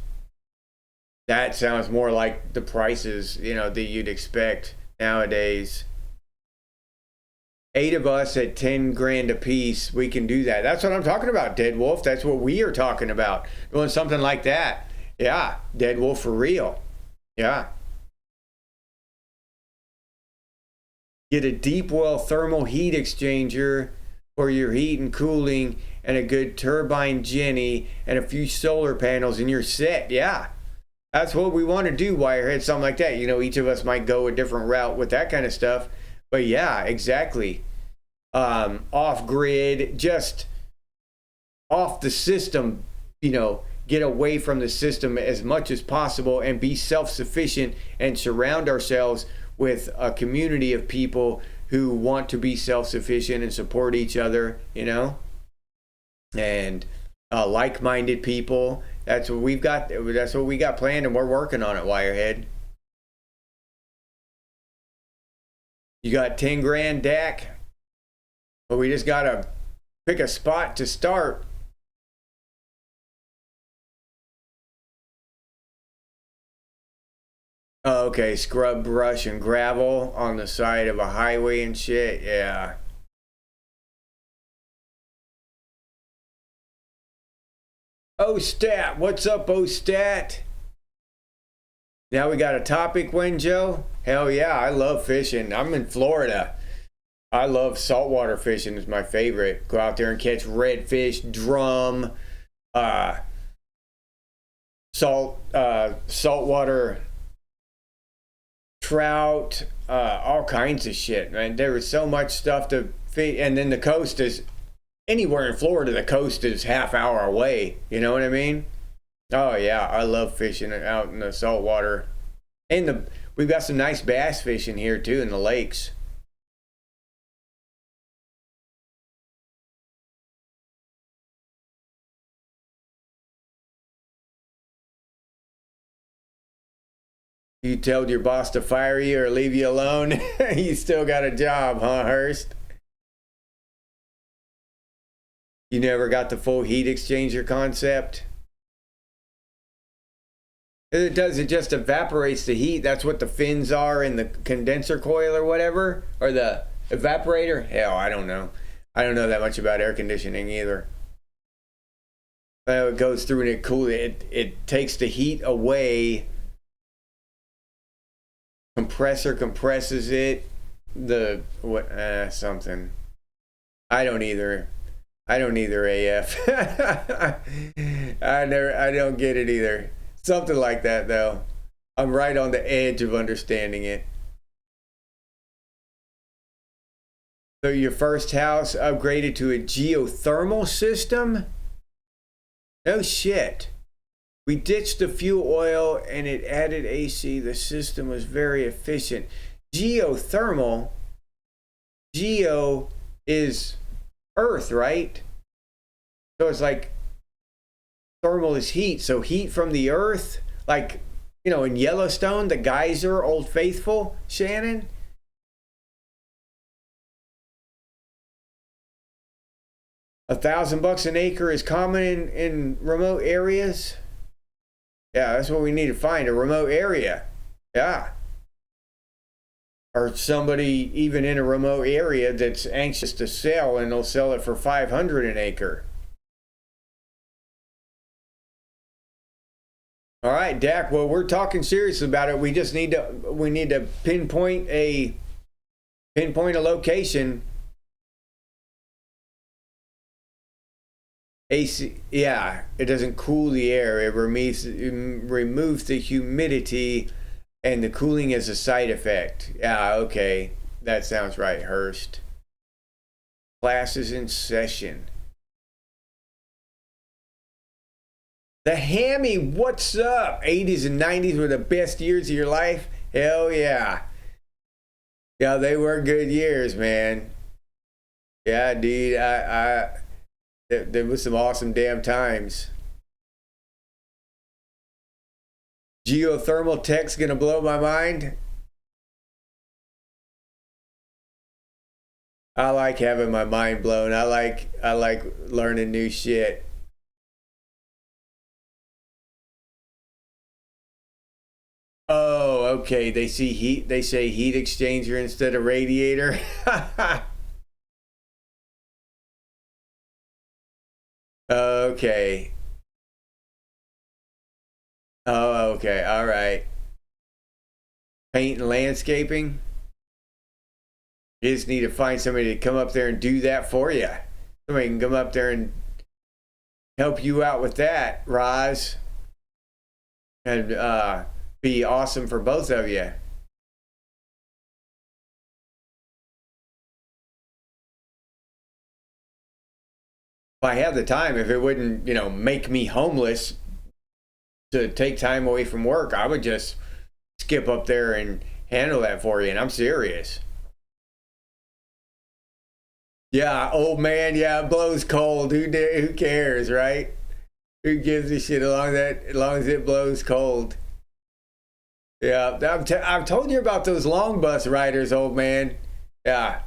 A: That sounds more like the prices, you know, that you'd expect nowadays. 8 of us at 10 grand a piece, we can do that. That's what I'm talking about, Dead Wolf. That's what we are talking about. Doing something like that. Yeah, Dead Wolf for real. Yeah. Get a deep well thermal heat exchanger for your heat and cooling, and a good turbine Jenny and a few solar panels, and you're set. Yeah, that's what we want to do, Wirehead. Something like that. You know, each of us might go a different route with that kind of stuff, but yeah, exactly. Off grid, just off the system, you know, get away from the system as much as possible and be self-sufficient and surround ourselves with a community of people who want to be self-sufficient and support each other, you know, and like-minded people. That's what we've got. That's what we got planned, and we're working on it, Wirehead. You got 10 grand, Dak, but we just got to pick a spot to start. Oh, okay, scrub brush and gravel on the side of a highway and shit. Yeah. Oh, Stat, what's up, oh Stat? Now we got a topic, Wenjo. Hell yeah, I love fishing. I'm in Florida. I love saltwater fishing. Is my favorite. Go out there and catch redfish, drum, saltwater trout, all kinds of shit, man. There is so much stuff to feed, and then the coast is anywhere in Florida. The coast is half-hour away. You know what I mean? Oh yeah, I love fishing out in the saltwater, and we've got some nice bass fishing here too in the lakes. You told your boss to fire you or leave you alone. You still got a job, huh, Hurst? You never got the full heat exchanger concept? It does. It just evaporates the heat. That's what the fins are in the condenser coil or whatever, or the evaporator. Hell, I don't know. I don't know that much about air conditioning either. It goes through and it cools it. It takes the heat away. Compressor compresses it. The what? Something. I don't either. I don't either. AF. I don't get it either. Something like that, though. I'm right on the edge of understanding it. So your first house upgraded to a geothermal system? No shit. We ditched the fuel oil and it added AC. The system was very efficient. Geothermal? Geo is Earth, right? So it's like thermal is heat. So heat from the earth, like, you know, in Yellowstone, the geyser, Old Faithful, Shannon. $1,000 an acre is common in remote areas. Yeah, that's what we need to find, a remote area. Yeah. Or somebody even in a remote area that's anxious to sell, and they'll sell it for $500 an acre. All right, Dak. Well, we're talking serious about it. We just need to pinpoint a location. AC, yeah, it doesn't cool the air. It removes the humidity, and the cooling is a side effect. Yeah, okay, that sounds right, Hurst. Classes in session. The Hammy, what's up? 80s and 90s were the best years of your life? Hell yeah. Yeah, they were good years, man. Yeah, dude, there was some awesome damn times. Geothermal tech's gonna blow my mind. I like having my mind blown. I like learning new shit. Oh, okay. They say heat exchanger instead of radiator. Okay. Oh, okay. All right. Paint and landscaping. You just need to find somebody to come up there and do that for you. Somebody can come up there and help you out with that, Roz. And be awesome for both of you. If I had the time, if it wouldn't, make me homeless to take time away from work, I would just skip up there and handle that for you. And I'm serious. Yeah, old man. Yeah, it blows cold. Who cares, right? Who gives a shit as long as it blows cold? Yeah, I've told you about those long bus riders, old man. Yeah.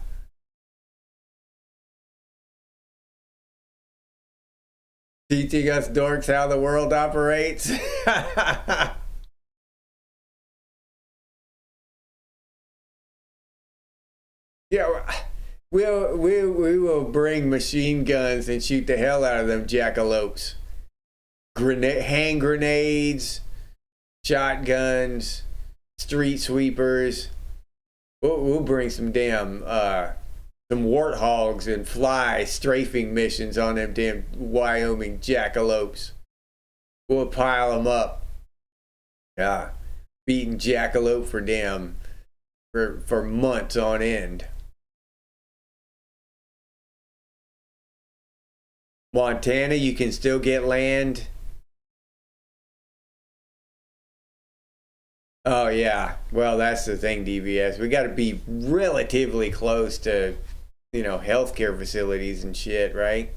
A: Teaching us dorks how the world operates. Yeah, we will bring machine guns and shoot the hell out of them jackalopes. Hand grenades, shotguns, street sweepers. We'll bring some damn some warthogs and fly strafing missions on them damn Wyoming jackalopes. We'll pile them up. Yeah, beating jackalope for months on end. Montana, you can still get land. Oh yeah, well that's the thing, DVS. We got to be relatively close to, healthcare facilities and shit, right?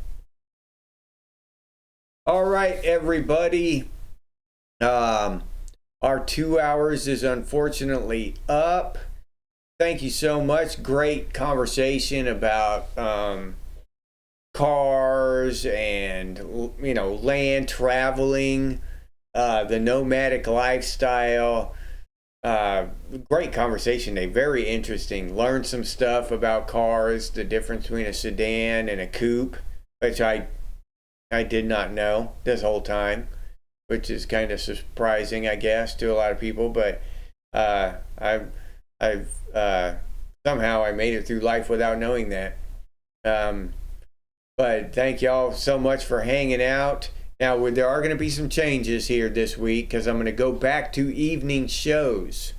A: All right, everybody. Our 2 hours is unfortunately up. Thank you so much. Great conversation about cars and land traveling, the nomadic lifestyle. Great conversation today. Very interesting. Learned some stuff about cars, the difference between a sedan and a coupe, which I did not know this whole time, which is kind of surprising, I guess, to a lot of people. But I've somehow I made it through life without knowing that. But thank y'all so much for hanging out. Now, there are going to be some changes here this week because I'm going to go back to evening shows.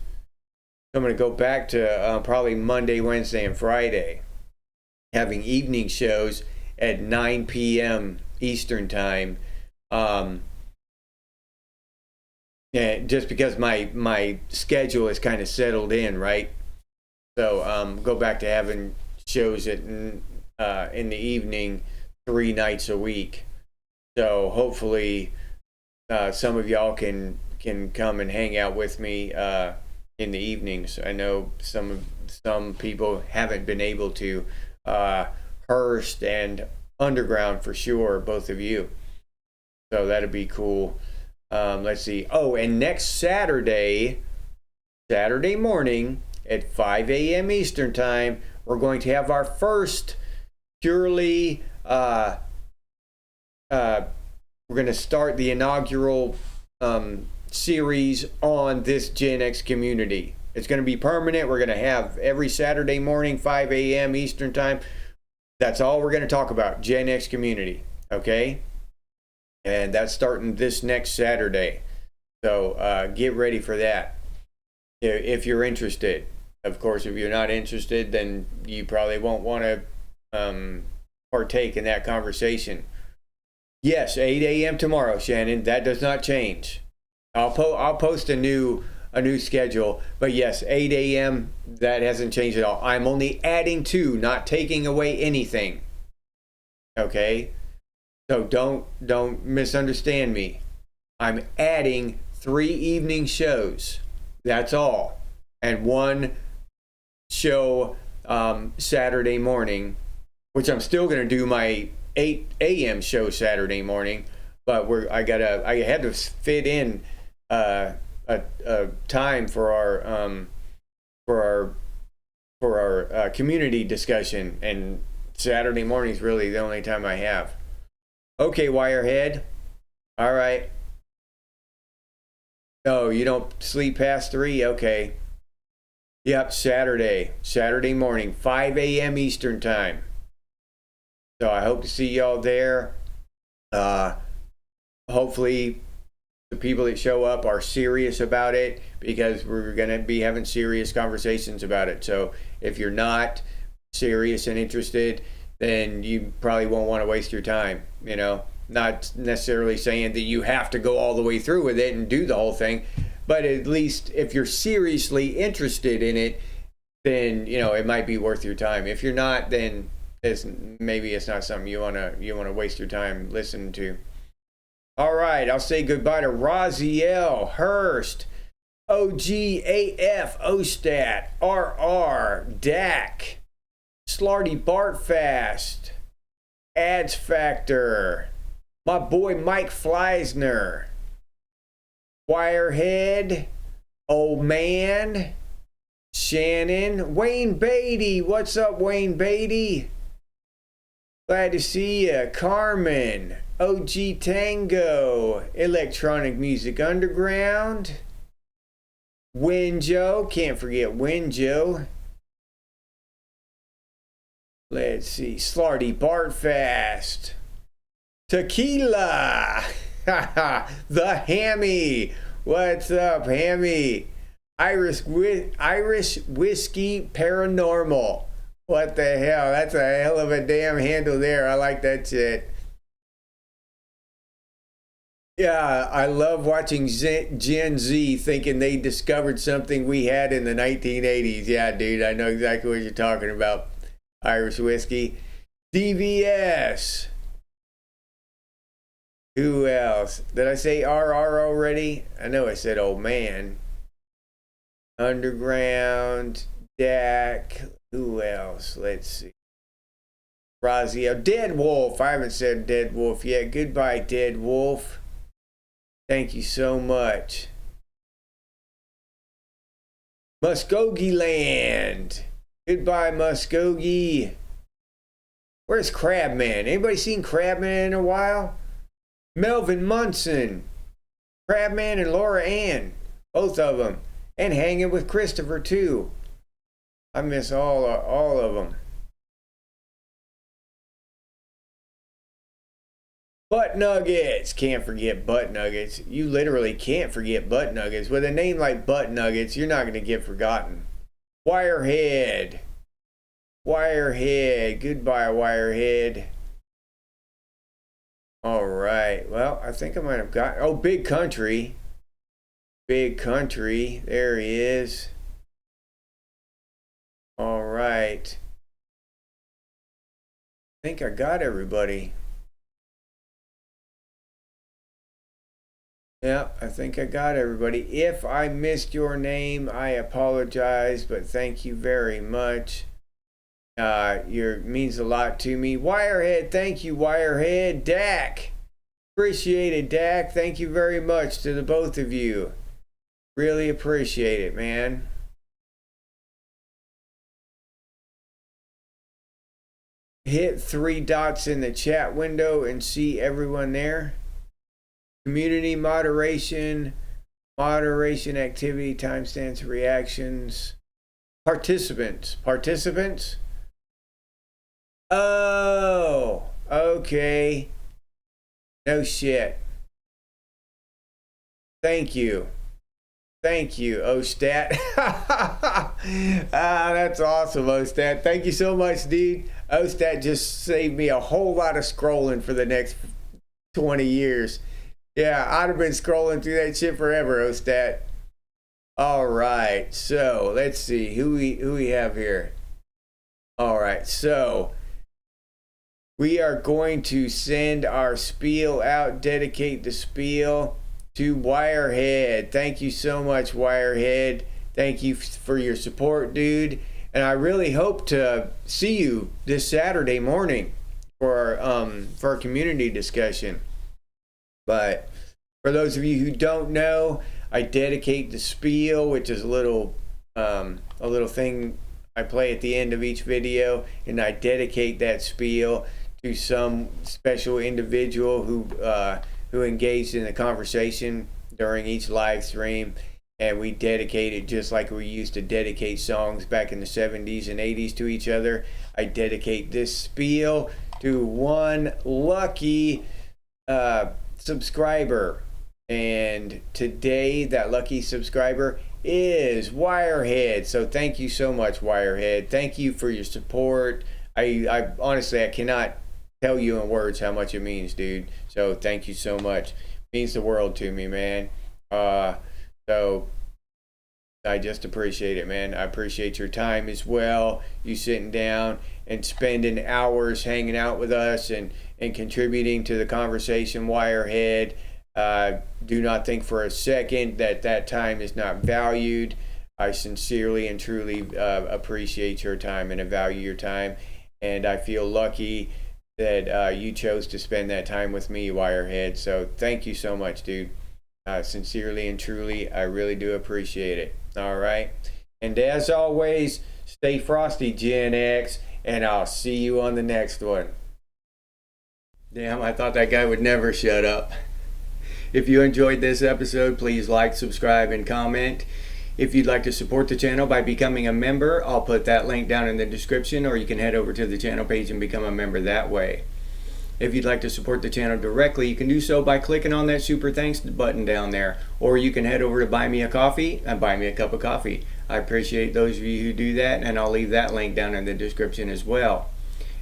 A: I'm going to go back to probably Monday, Wednesday, and Friday, having evening shows at 9 p.m. Eastern time. Yeah, just because my schedule is kind of settled in, right? So go back to having shows in the evening 3 nights a week. So hopefully some of y'all can come and hang out with me in the evenings. I know some people haven't been able to. Hurst and Underground for sure, both of you. So that'd be cool. Let's see. Oh, and next Saturday morning at 5 a.m. Eastern Time, we're going to have our first purely, we're going to start the inaugural series on this Gen X community. It's going to be permanent. We're going to have every Saturday morning, 5 a.m. Eastern Time. That's all we're going to talk about, Gen X community, okay? And that's starting this next Saturday. So get ready for that if you're interested. Of course, if you're not interested, then you probably won't want to partake in that conversation. Yes, 8 a.m. tomorrow, Shannon. That does not change. I'll post a new schedule, but yes, 8 a.m. that hasn't changed at all. I'm only adding to, not taking away anything. Okay, so don't misunderstand me. I'm adding 3 evening shows. That's all, and 1 show Saturday morning, which I'm still going to do my 8 a.m. show Saturday morning, but I had to fit in a time for our community discussion, and Saturday morning is really the only time I have. Okay, Wirehead. All right. Oh, you don't sleep past 3? Okay. Yep, Saturday morning, 5 a.m. Eastern Time. So I hope to see y'all there. Hopefully the people that show up are serious about it, because we're going to be having serious conversations about it. So if you're not serious and interested, then you probably won't want to waste your time, you know. Not necessarily saying that you have to go all the way through with it and do the whole thing, but at least if you're seriously interested in it, then, you know, it might be worth your time. If you're not, then maybe it's not something you want to waste your time listening to. All right, I'll say goodbye to Raziel, Hurst, OGAF, Ostat, RR, Dak, Slarty Bartfast, Ads Factor, my boy Mike Fleisner, Wirehead, Old Man, Shannon, Wayne Beatty. What's up, Wayne Beatty? Glad to see you. Carmen, OG Tango, Electronic Music Underground, Winjo, can't forget Winjo. Let's see, Slarty Bartfast, Tequila, the Hammy. What's up, Hammy? Irish Whiskey Paranormal. What the hell? That's a hell of a damn handle there. I like that shit. Yeah, I love watching Gen Z thinking they discovered something we had in the 1980s. Yeah, dude, I know exactly what you're talking about. Irish Whiskey. DVS. Who else? Did I say RR already? I know I said Old Man. Underground. Dak. Who else? Let's see. Raziel. Dead Wolf. I haven't said Dead Wolf yet. Goodbye, Dead Wolf. Thank you so much. Muskogeeland. Goodbye, Muskogee. Where's Crabman? Anybody seen Crabman in a while? Melvin Munson. Crabman and Laura Ann. Both of them. And hanging with Christopher, too. I miss all of them. Butt Nuggets. Can't forget Butt Nuggets. You literally can't forget Butt Nuggets. With a name like Butt Nuggets, you're not going to get forgotten. Wirehead. Wirehead. Goodbye, Wirehead. All right. Well, I think I might have got... Oh, Big Country. Big Country. There he is. All right. I think I got everybody. Yeah, I think I got everybody. If I missed your name, I apologize, but thank you very much. Means a lot to me. Wirehead, thank you, Wirehead. Dak, Appreciate it, Dak. Thank you very much to the both of you. Really appreciate it, man. Hit 3 dots in the chat window and see everyone there. Community moderation, moderation activity, timestamps, reactions, participants. Oh, okay. No shit. Thank you, Ostat. That's awesome, Ostat. Thank you so much, dude. Ostat just saved me a whole lot of scrolling for the next 20 years. Yeah, I'd have been scrolling through that shit forever, Ostat. All right, so let's see who we have here. All right, so we are going to send our spiel out, dedicate the spiel to Wirehead. Thank you so much, Wirehead. Thank you for your support, dude. And I really hope to see you this Saturday morning for our community discussion. But for those of you who don't know, I dedicate the spiel, which is a little thing I play at the end of each video, and I dedicate that spiel to some special individual who engaged in the conversation during each live stream. And we dedicate it just like we used to dedicate songs back in the 70s and 80s to each other. I dedicate this spiel to one lucky subscriber. And today that lucky subscriber is Wirehead. So thank you so much, Wirehead. Thank you for your support. I honestly, I cannot tell you in words how much it means, dude. So thank you so much. It means the world to me, man. So I just appreciate it, man. I appreciate your time as well. You sitting down and spending hours hanging out with us and contributing to the conversation, Wirehead. Do not think for a second that time is not valued. I sincerely and truly appreciate your time and I value your time. And I feel lucky that you chose to spend that time with me, Wirehead. So thank you so much, dude. Sincerely and truly, I really do appreciate it. All right. And as always, stay frosty, Gen X, and I'll see you on the next one. Damn, I thought that guy would never shut up. If you enjoyed this episode, please like, subscribe, and comment. If you'd like to support the channel by becoming a member, I'll put that link down in the description, or you can head over to the channel page and become a member that way. If you'd like to support the channel directly, you can do so by clicking on that super thanks button down there, or you can head over to Buy Me a Coffee and buy me a cup of coffee. I appreciate those of you who do that, and I'll leave that link down in the description as well.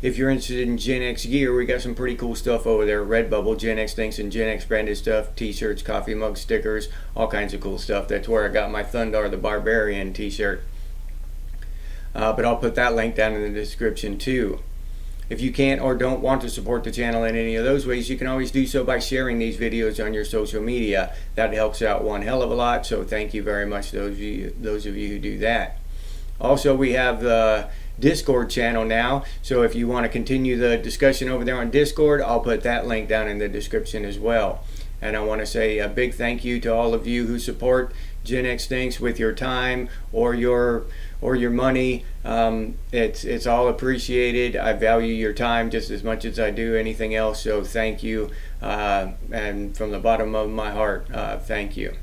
A: If you're interested in Gen X gear, we got some pretty cool stuff over there. Redbubble, Gen X Thinks, and Gen X branded stuff, t-shirts, coffee mugs, stickers, all kinds of cool stuff. That's where I got my Thundar the Barbarian t-shirt. But I'll put that link down in the description too. If you can't or don't want to support the channel in any of those ways, you can always do so by sharing these videos on your social media. That helps out one hell of a lot, so thank you very much, those of you who do that. Also, we have the Discord channel now, so if you want to continue the discussion over there on Discord, I'll put that link down in the description as well. And I want to say a big thank you to all of you who support Gen X Thinks with your time or your money. It's all appreciated. I value your time just as much as I do anything else, so thank you, and from the bottom of my heart, thank you.